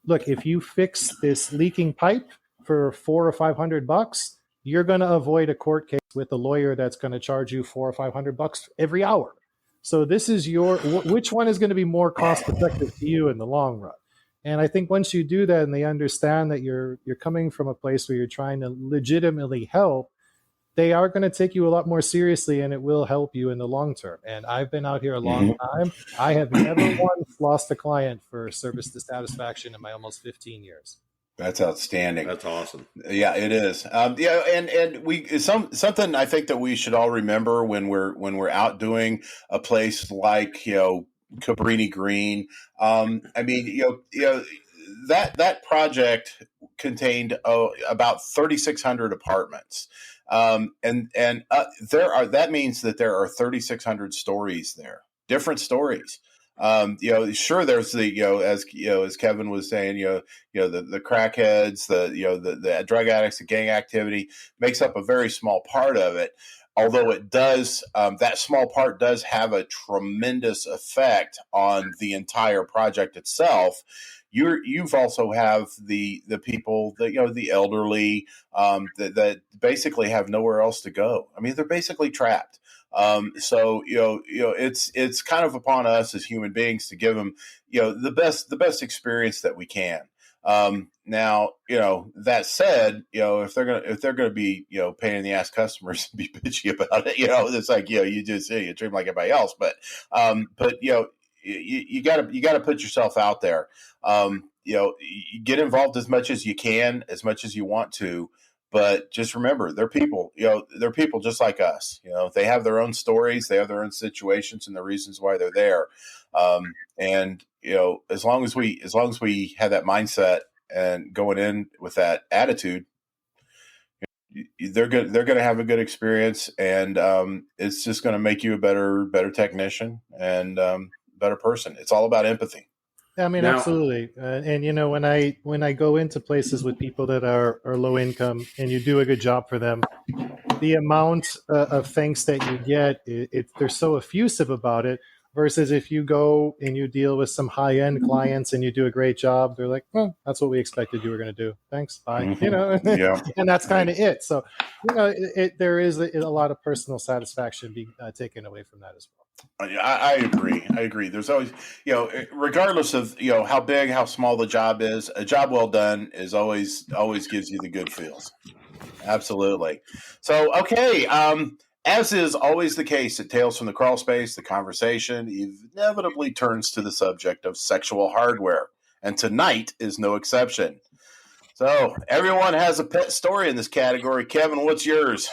if you fix this leaking pipe for $400 or $500, you're going to avoid a court case with a lawyer that's going to charge you $400 or $500 every hour. So this is which one is going to be more cost effective to you in the long run? And I think once you do that and they understand that you're coming from a place where you're trying to legitimately help, they are going to take you a lot more seriously, and it will help you in the long term. And I've been out here a long time. I have never once lost a client for service dissatisfaction in my almost 15 years. That's outstanding. That's awesome. Yeah, it is. And we something I think that we should all remember when we're out doing a place like Cabrini Green. That project contained about 3,600 apartments. That means that there are 3,600 stories there, different stories. Sure, there's as Kevin was saying, the crackheads, the drug addicts, the gang activity makes up a very small part of it. Although it does, that small part does have a tremendous effect on the entire project itself. You've also have the people that the elderly that basically have nowhere else to go. I mean, they're basically trapped. So it's kind of upon us as human beings to give them the best experience that we can. Now, that said, if they're gonna be pain in the ass customers and be bitchy about it, it's like you just you treat them like everybody else. But you gotta put yourself out there. You get involved as much as you can, as much as you want to. But just remember, they're people. They're people just like us. They have their own stories, they have their own situations, and the reasons why they're there. And as long as we have that mindset and going in with that attitude, they're good. They're going to have a good experience, and it's just going to make you a better technician and better person. It's all about empathy. I mean, Now- absolutely. And when I go into places with people that are low income, and you do a good job for them, the amount of thanks that you get, they're so effusive about it. Versus if you go and you deal with some high end clients and you do a great job, they're like, "Well, that's what we expected you were going to do. Thanks, bye." Mm-hmm. Yeah. And that's kind of it. So, there is a lot of personal satisfaction being taken away from that as well. I agree. There's always, regardless of how big, how small the job is, a job well done is always gives you the good feels. Absolutely. So, okay. As is always the case at Tales from the Crawl Space, the conversation inevitably turns to the subject of sexual hardware, and tonight is no exception. So, everyone has a pet story in this category. Kevin, what's yours?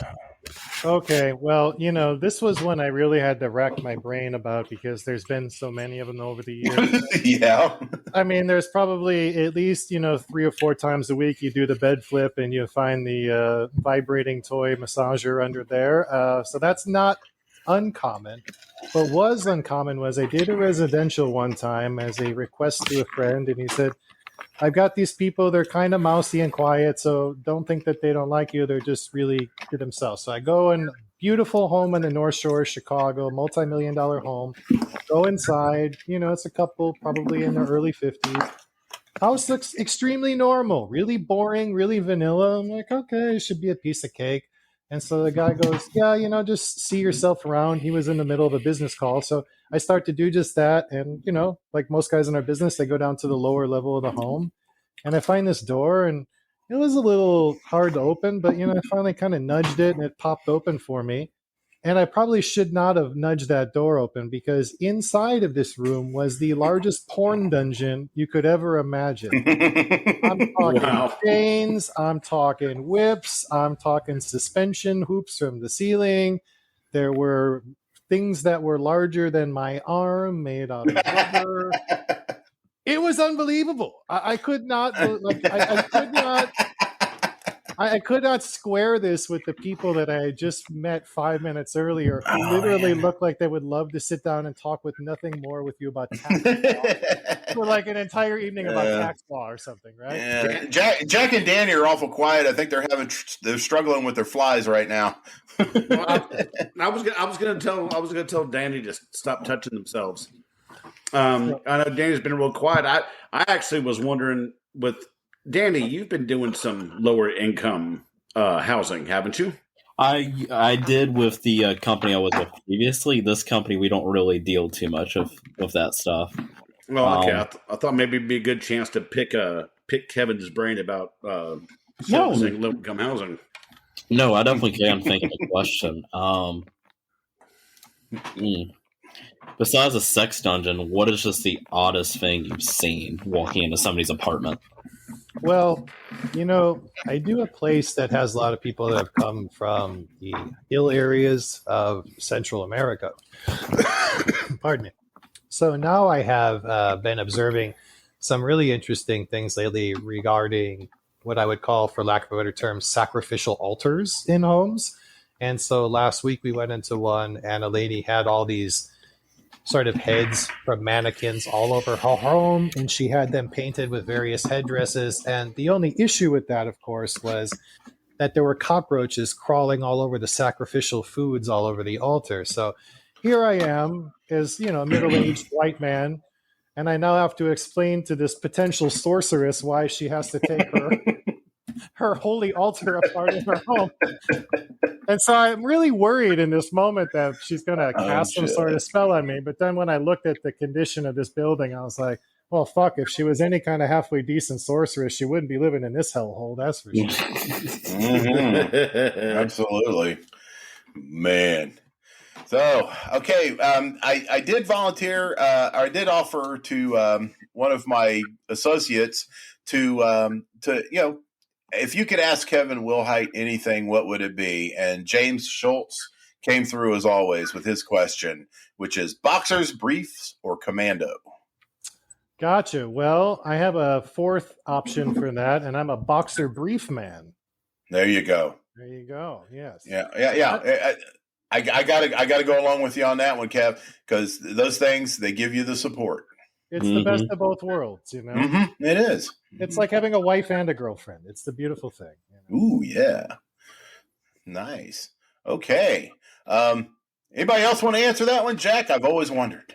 Okay, well, this was one I really had to rack my brain about because there's been so many of them over the years. Yeah. I mean, there's probably at least, 3 or 4 times a week you do the bed flip and you find the vibrating toy massager under there. So that's not uncommon. What was uncommon was I did a residential one time as a request to a friend, and he said, I've got these people, they're kind of mousy and quiet, so don't think that they don't like you. They're just really to themselves. So I go in, beautiful home in the North Shore of Chicago, multi-million-dollar home. Go inside, it's a couple probably in their early 50s. House looks extremely normal, really boring, really vanilla. I'm like, okay, it should be a piece of cake. And so the guy goes, yeah, just see yourself around. He was in the middle of a business call. So I start to do just that. And, like most guys in our business, they go down to the lower level of the home. And I find this door, and it was a little hard to open, but, I finally kind of nudged it and it popped open for me. And I probably should not have nudged that door open because inside of this room was the largest porn dungeon you could ever imagine. I'm talking chains, I'm talking whips, I'm talking suspension hoops from the ceiling. There were things that were larger than my arm made out of rubber. It was unbelievable. I could not, I could not square this with the people that I had just met 5 minutes earlier who literally looked like they would love to sit down and talk with nothing more with you about tax law for like an entire evening about tax law or something, right? Yeah. Jack and Danny are awful quiet. I think they're struggling with their flies right now. I was gonna tell Danny to stop touching themselves. I know Danny's been real quiet. I actually was wondering with Danny, you've been doing some lower income housing, haven't you? I did with the company I was with previously. This company, we don't really deal too much of that stuff. Well, okay. I thought maybe it'd be a good chance to pick Kevin's brain about servicing low income housing. No, I definitely can think of a question. Besides a sex dungeon, what is just the oddest thing you've seen walking into somebody's apartment? Well, I do a place that has a lot of people that have come from the hill areas of Central America. Pardon me. So now I have been observing some really interesting things lately regarding what I would call, for lack of a better term, sacrificial altars in homes. And so last week we went into one, and a lady had all these sort of heads from mannequins all over her home, and she had them painted with various headdresses. And the only issue with that, of course, was that there were cockroaches crawling all over the sacrificial foods all over the altar. So here I am as, a middle-aged white man, and I now have to explain to this potential sorceress why she has to take her holy altar apart in her home. And so I'm really worried in this moment that she's going to cast some sort of spell on me. But then when I looked at the condition of this building, I was like, well, fuck, if she was any kind of halfway decent sorceress, she wouldn't be living in this hellhole, that's for sure. Mm-hmm. Absolutely. Man. So, okay, I did volunteer, I did offer to one of my associates to if you could ask Kevin Wilhite anything, what would it be? And James Schultz came through as always with his question, which is boxers, briefs, or commando? Gotcha. Well, I have a fourth option for that, and I'm a boxer brief man. There you go. There you go. Yes. Yeah. I gotta go along with you on that one, Kev, because those things, they give you the support. It's the best of both worlds, you know. Mm-hmm. It is. It's like having a wife and a girlfriend. It's the beautiful thing. You know? Ooh, yeah. Nice. Okay. Anybody else want to answer that one, Jack? I've always wondered.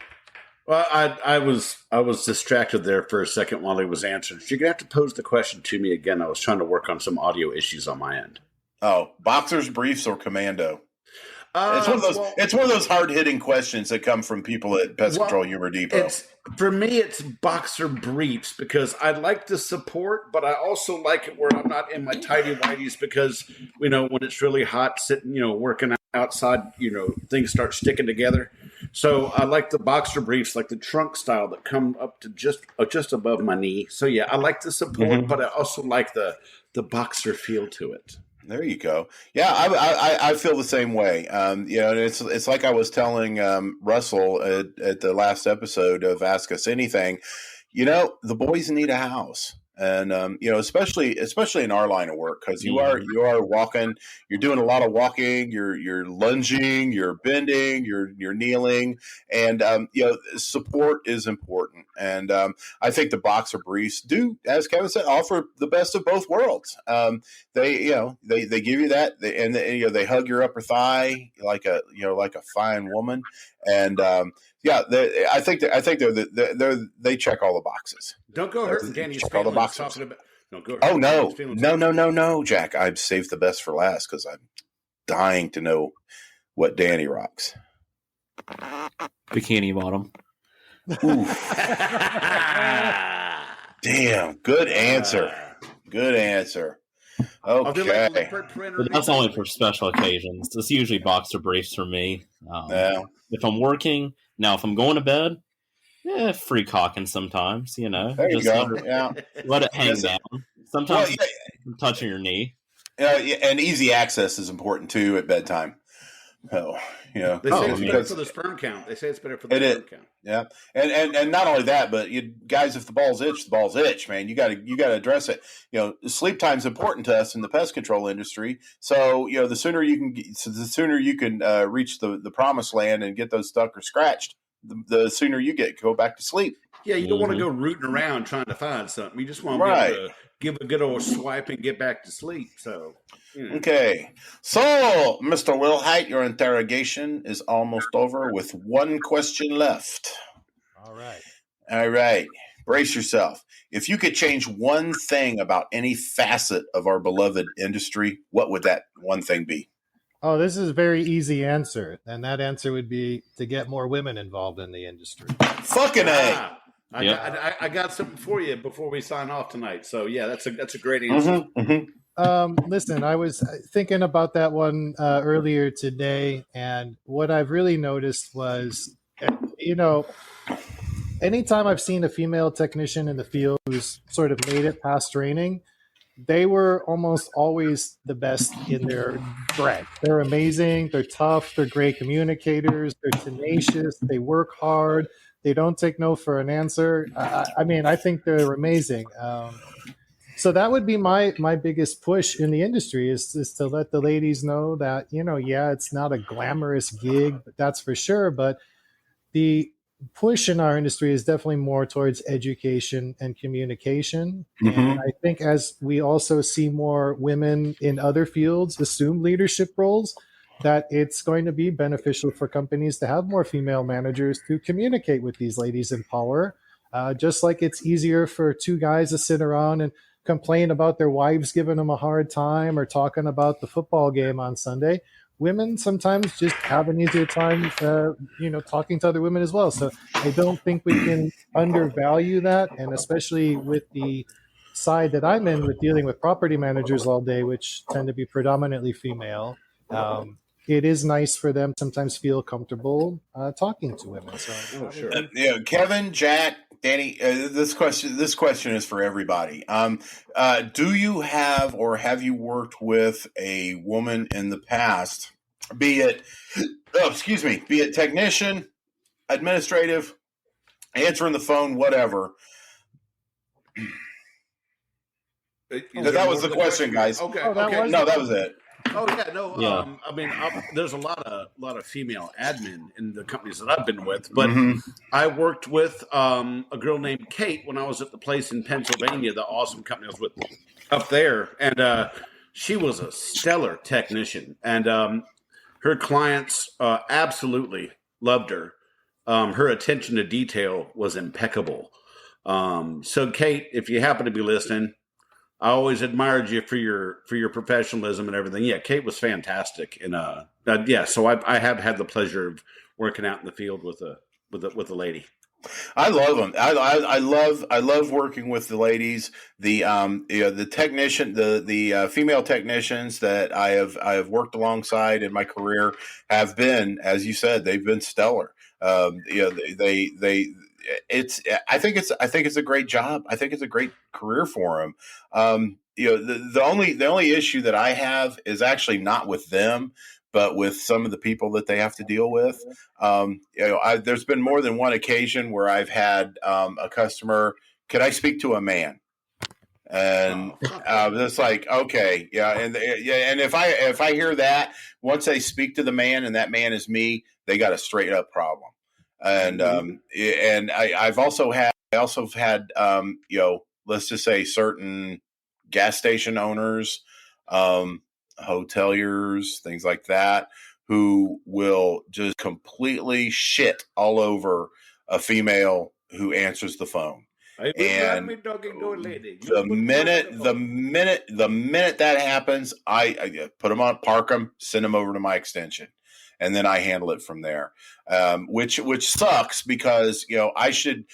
Well, I was distracted there for a second while he was answering. So you're gonna have to pose the question to me again. I was trying to work on some audio issues on my end. Oh, boxers, briefs, or commando? It's one of those hard hitting questions that come from people at Pest Control Humor Depot. For me, it's boxer briefs because I like the support, but I also like it where I'm not in my tidy whities because when it's really hot, sitting working outside, things start sticking together. So I like the boxer briefs, like the trunk style that come up to just above my knee. So yeah, I like the support, but I also like the boxer feel to it. There you go. Yeah, I feel the same way. It's like I was telling Russell at the last episode of Ask Us Anything. The boys need a house, and especially in our line of work, because you are walking, you're doing a lot of walking, you're lunging, you're bending, you're kneeling, and support is important. And I think the boxer briefs do, as Kevin said, offer the best of both worlds. They give you that, and they hug your upper thigh like a fine woman, and I think they check all the boxes. Don't go hurting Danny's check all the feelings. boxes. No, Jack. I've saved the best for last because I'm dying to know what Danny rocks. Bikini bottom. Damn, good answer. Good answer. Okay. But that's only for special occasions. It's usually boxer briefs for me. If I'm working, if I'm going to bed, free cocking sometimes, There you go. Let it hang down. Sometimes touching your knee. And easy access is important too at bedtime. They say it's better for the sperm count. They say it's better for the sperm count. Yeah, and not only that, but guys, if the balls itch, man. You got to address it. Sleep time is important to us in the pest control industry. So the sooner you can reach the promised land and get those stuck or scratched, the sooner you go back to sleep. Yeah, you don't want to go rooting around trying to find something. You just want to be able to give a good old swipe and get back to sleep. So, Okay. So, Mr. Wilhite, your interrogation is almost over with one question left. All right. Brace yourself. If you could change one thing about any facet of our beloved industry, what would that one thing be? Oh, this is a very easy answer. And that answer would be to get more women involved in the industry. Fucking A. I got something for you before we sign off tonight. So yeah, that's a great answer. Listen, I was thinking about that one earlier today, and what I've really noticed was, anytime I've seen a female technician in the field who's sort of made it past training, they were almost always the best in their bread. They're amazing. They're tough. They're great communicators. They're tenacious. They work hard. They don't take no for an answer. I think they're amazing. So that would be my biggest push in the industry is to let the ladies know that, it's not a glamorous gig, but that's for sure. But the push in our industry is definitely more towards education and communication. And I think as we also see more women in other fields assume leadership roles, that it's going to be beneficial for companies to have more female managers to communicate with these ladies in power. Just like it's easier for two guys to sit around and complain about their wives giving them a hard time or talking about the football game on Sunday. Women sometimes just have an easier time, talking to other women as well. So I don't think we can undervalue that. And especially with the side that I'm in with dealing with property managers all day, which tend to be predominantly female, it is nice for them sometimes feel comfortable talking to women. So, sure. Kevin, Jack, Danny, this question is for everybody. Do you have or have you worked with a woman in the past, be it technician, administrative, answering the phone, whatever? That was the question, guys. Okay. No, that was it. Oh yeah, no. Yeah. I mean, there's a lot of female admin in the companies that I've been with, but I worked with a girl named Kate when I was at the place in Pennsylvania, the awesome company I was with up there, and she was a stellar technician, and her clients absolutely loved her. Her attention to detail was impeccable. So, Kate, if you happen to be listening, I always admired you for your professionalism and everything. Yeah, Kate was fantastic, and yeah. So I have had the pleasure of working out in the field with a lady. I love them. I love working with the ladies. The technician, the female technicians that I have worked alongside in my career have been, as you said, they've been stellar. I think it's a great job. I think it's a great career for them. The only issue that I have is actually not with them, but with some of the people that they have to deal with. There's been more than one occasion where I've had a customer, could I speak to a man? And it's like, okay, yeah, and if I hear that, once they speak to the man and that man is me, they got a straight up problem. And I've also had let's just say certain gas station owners, hoteliers, things like that, who will just completely shit all over a female who answers the phone. And the minute that happens, I put them on, park them, send them over to my extension, and then I handle it from there. Which sucks because I should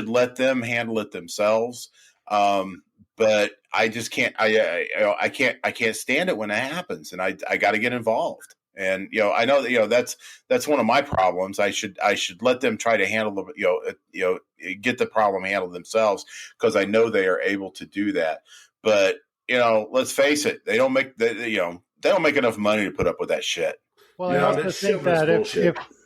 let them handle it themselves. But I just can't. I can't stand it when it happens, and I got to get involved. And I know that that's one of my problems. I should let them try to handle the get the problem handled themselves, because I know they are able to do that. But let's face it, they don't make enough money to put up with that shit. Well, I also think that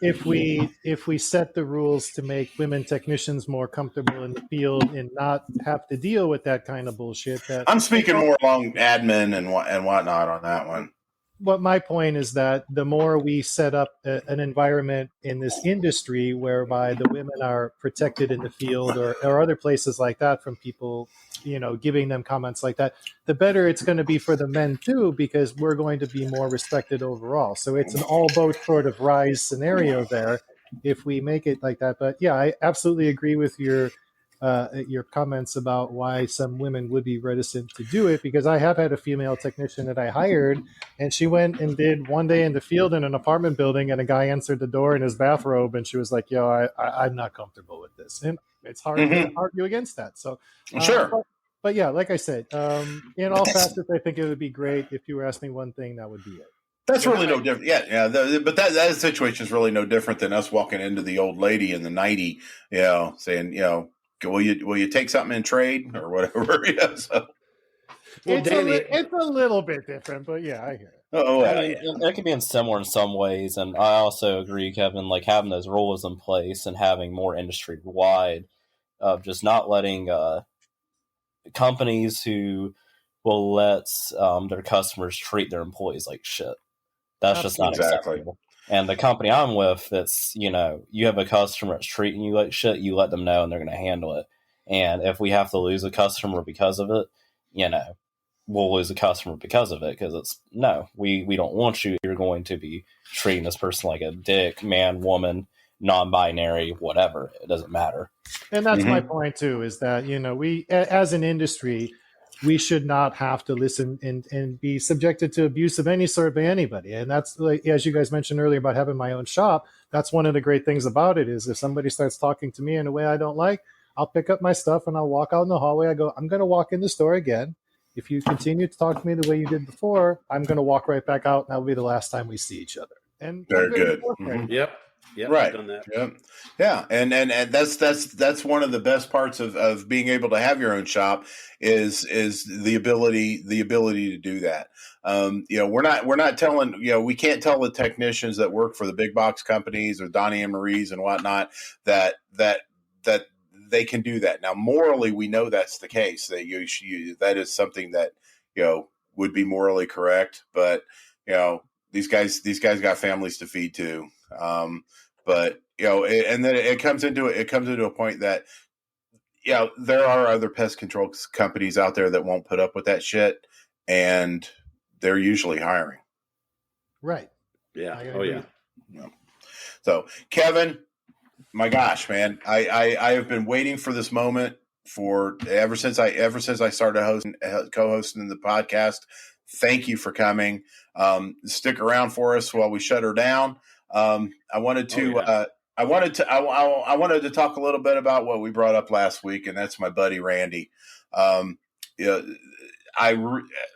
if we set the rules to make women technicians more comfortable in the field and not have to deal with that kind of bullshit, that I'm speaking more along admin and whatnot on that one. What my point is that the more we set up an environment in this industry whereby the women are protected in the field or other places like that from people, giving them comments like that, the better it's going to be for the men too, because we're going to be more respected overall. So it's an all boat sort of rise scenario there if we make it like that. But yeah, I absolutely agree with your comments about why some women would be reticent to do it, because I have had a female technician that I hired, and she went and did one day in the field in an apartment building, and a guy answered the door in his bathrobe, and she was like, I'm not comfortable with this. And it's hard to argue against that. So sure. But yeah, like I said, in all facets, I think it would be great. If you were asking one thing, that would be it. That's really no different. Yeah. But that situation is really no different than us walking into the old lady in the 90, saying, will you take something in trade or whatever? So. Well, it's a little bit different, but yeah, I hear it. Oh, it can be similar in some ways, and I also agree, Kevin, like having those rules in place and having more industry wide of just not letting companies who will let their customers treat their employees like shit. That's just not acceptable. And the company I'm with, that's, you have a customer that's treating you like shit, you let them know and they're going to handle it. And if we have to lose a customer because of it, we'll lose a customer because of it, because we don't want you. You're going to be treating this person like a dick, man, woman, non-binary, whatever. It doesn't matter. And that's my point too, is that, we, as an industry, we should not have to listen and be subjected to abuse of any sort by anybody. And that's, like, as you guys mentioned earlier about having my own shop, that's one of the great things about it, is if somebody starts talking to me in a way I don't like, I'll pick up my stuff and I'll walk out in the hallway. I go, I'm going to walk in the store again. If you continue to talk to me the way you did before, I'm going to walk right back out, and that'll be the last time we see each other. And very good. Yep. Right. I've done that. Yep. Yeah. And that's one of the best parts of being able to have your own shop is the ability to do that. We're not telling, we can't tell the technicians that work for the big box companies or Dani and Marie's and whatnot that they can do that. Now, morally, we know that's the case, that that is something that, would be morally correct, but these guys got families to feed too. But and then it comes into a point that there are other pest control companies out there that won't put up with that shit, and they're usually hiring. Right. Yeah. Oh yeah. So Kevin, my gosh, man, I have been waiting for this moment for ever since I started co-hosting the podcast. Thank you for coming. Stick around for us while we shut her down. I wanted to talk a little bit about what we brought up last week, and that's my buddy Randy.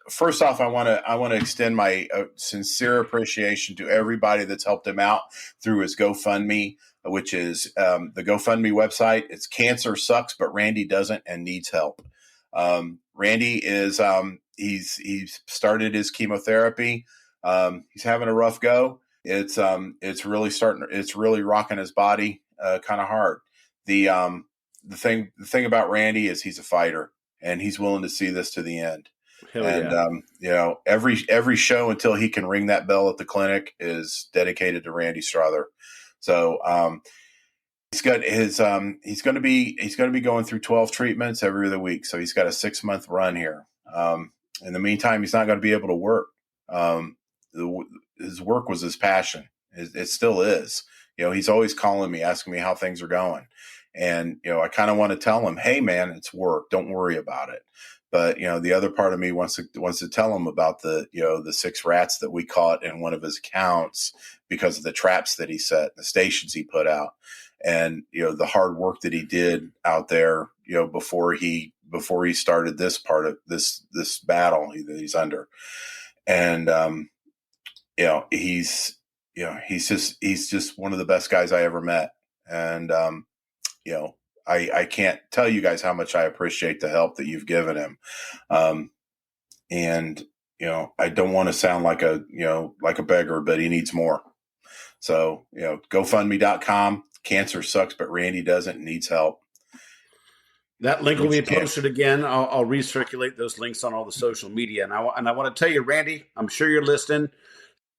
First off, I want to extend my sincere appreciation to everybody that's helped him out through his GoFundMe, which is the GoFundMe website. It's Cancer Sucks, but Randy doesn't and needs help. Randy is he's started his chemotherapy. He's having a rough go. It's really rocking his body kind of hard. The thing about Randy is he's a fighter, and he's willing to see this to the end. Every show until he can ring that bell at the clinic is dedicated to Randy Strother. So he's going to be going through 12 treatments every other week. So he's got a 6-month run here. In the meantime, he's not going to be able to work. His work was his passion. It still is. He's always calling me, asking me how things are going. And, I kind of want to tell him, hey man, it's work. Don't worry about it. But, the other part of me wants to tell him about the 6 rats that we caught in one of his accounts because of the traps that he set, the stations he put out, and, the hard work that he did out there, before he started this part of this battle that he's under. And, he's just one of the best guys I ever met. And, I can't tell you guys how much I appreciate the help that you've given him. And, I don't want to sound like a beggar, but he needs more. So, GoFundMe.com, Cancer Sucks, but Randy doesn't, needs help. That link will be posted again. I'll recirculate those links on all the social media. And I want to tell you, Randy, I'm sure you're listening.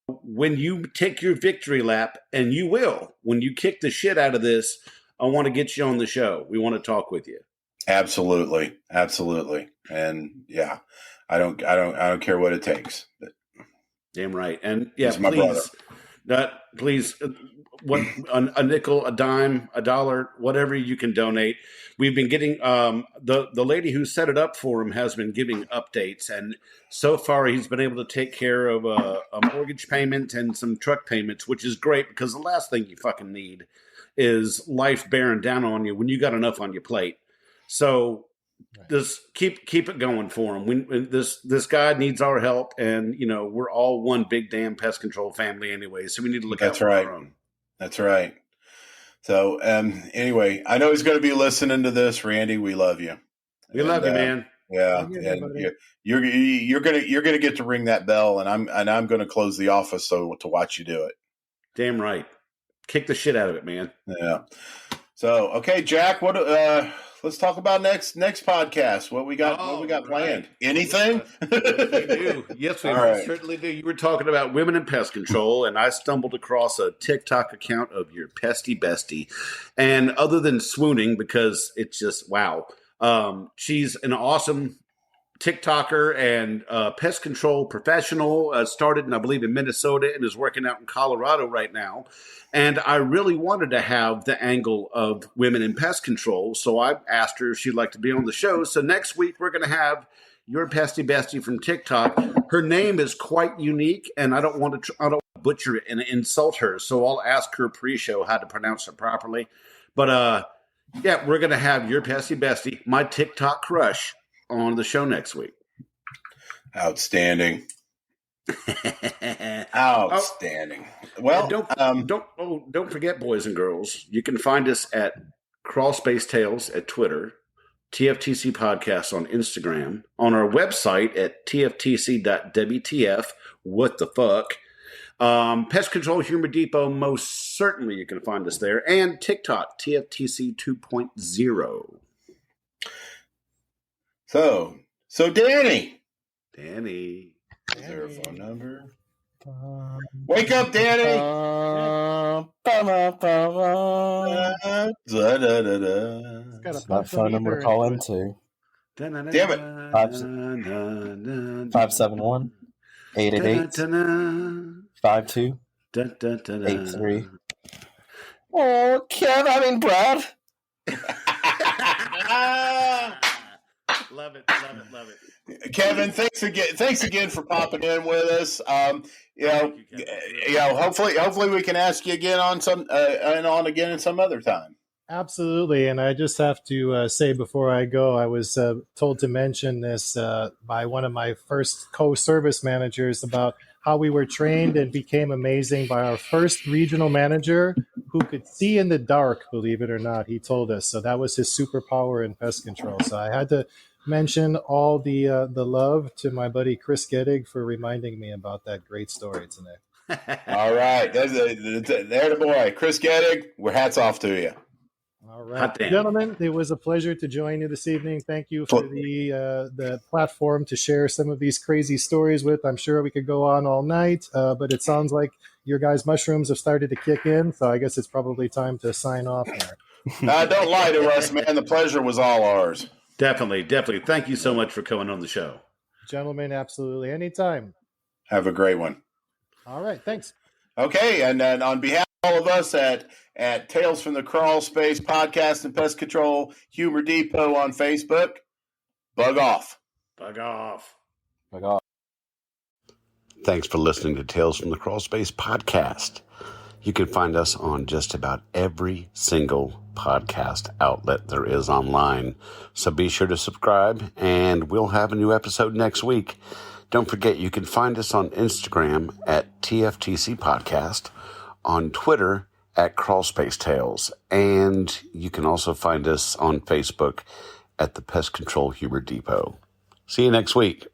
When you take your victory lap, and you will, when you kick the shit out of this, I want to get you on the show. We want to talk with you. Absolutely. And yeah, I don't care what it takes. But damn right. And yeah, he's my brother. Please, what a nickel, a dime, a dollar, whatever you can donate. We've been getting the lady who set it up for him has been giving updates, and so far he's been able to take care of a mortgage payment and some truck payments, which is great because the last thing you fucking need is life bearing down on you when you got enough on your plate. So just keep it going for him. This guy needs our help, and we're all one big damn pest control family anyway. So we need to look out for our own. That's right. So anyway, I know he's going to be listening to this, Randy. We love you. We love you, man. Yeah, and you're gonna get to ring that bell, and I'm going to close the office to watch you do it. Damn right. Kick the shit out of it, man. Yeah. So, okay, Jack, let's talk about next podcast. What we got planned? Right. Anything? We do. Yes, we certainly do. You were talking about women in pest control, and I stumbled across a TikTok account of your pesty bestie. And other than swooning, because it's just wow, she's an awesome TikToker and pest control professional. Started, I believe, in Minnesota and is working out in Colorado right now. And I really wanted to have the angle of women in pest control, so I asked her if she'd like to be on the show. So next week we're going to have your pesty bestie from TikTok. Her name is quite unique, and I don't want to butcher it and insult her. So I'll ask her pre-show how to pronounce it properly. But yeah, we're going to have your pesty bestie, my TikTok crush, on the show next week. Outstanding. Outstanding. Well, don't forget, boys and girls, you can find us at Crawl Space Tales at Twitter, TFTC Podcast on Instagram, on our website at tftc.wtf. What the fuck? Pest Control Humor Depot, most certainly you can find us there, and TikTok, TFTC 2.0. So Danny. Is there a phone number? Wake up, Danny. It's got a That phone number to call into. Damn it. 571 888 5283. Oh, Brad. Love it. Kevin, thanks again for popping in with us. Hopefully we can ask you again on some other time. Absolutely. And I just have to say before I go, I was told to mention this by one of my first co-service managers about how we were trained and became amazing by our first regional manager who could see in the dark, believe it or not, he told us. So that was his superpower in pest control. So I had to mention all the love to my buddy Chris Gettig for reminding me about that great story today. All right. There's the boy. Chris Gettig, we're hats off to you. All right, gentlemen, it was a pleasure to join you this evening. Thank you for the platform to share some of these crazy stories with. I'm sure we could go on all night, but it sounds like your guys' mushrooms have started to kick in, so I guess it's probably time to sign off here. Don't lie to us, man. The pleasure was all ours. Definitely. Thank you so much for coming on the show. Gentlemen, absolutely. Anytime. Have a great one. All right, thanks. Okay, and then on behalf of all of us at Tales from the Crawl Space Podcast and Pest Control Humor Depot on Facebook, bug off. Thanks for listening to Tales from the Crawl Space Podcast. You can find us on just about every single podcast outlet there is online. So be sure to subscribe, and we'll have a new episode next week. Don't forget, you can find us on Instagram at TFTC Podcast, on Twitter at Crawlspace Tales, and you can also find us on Facebook at the Pest Control Humor Depot. See you next week.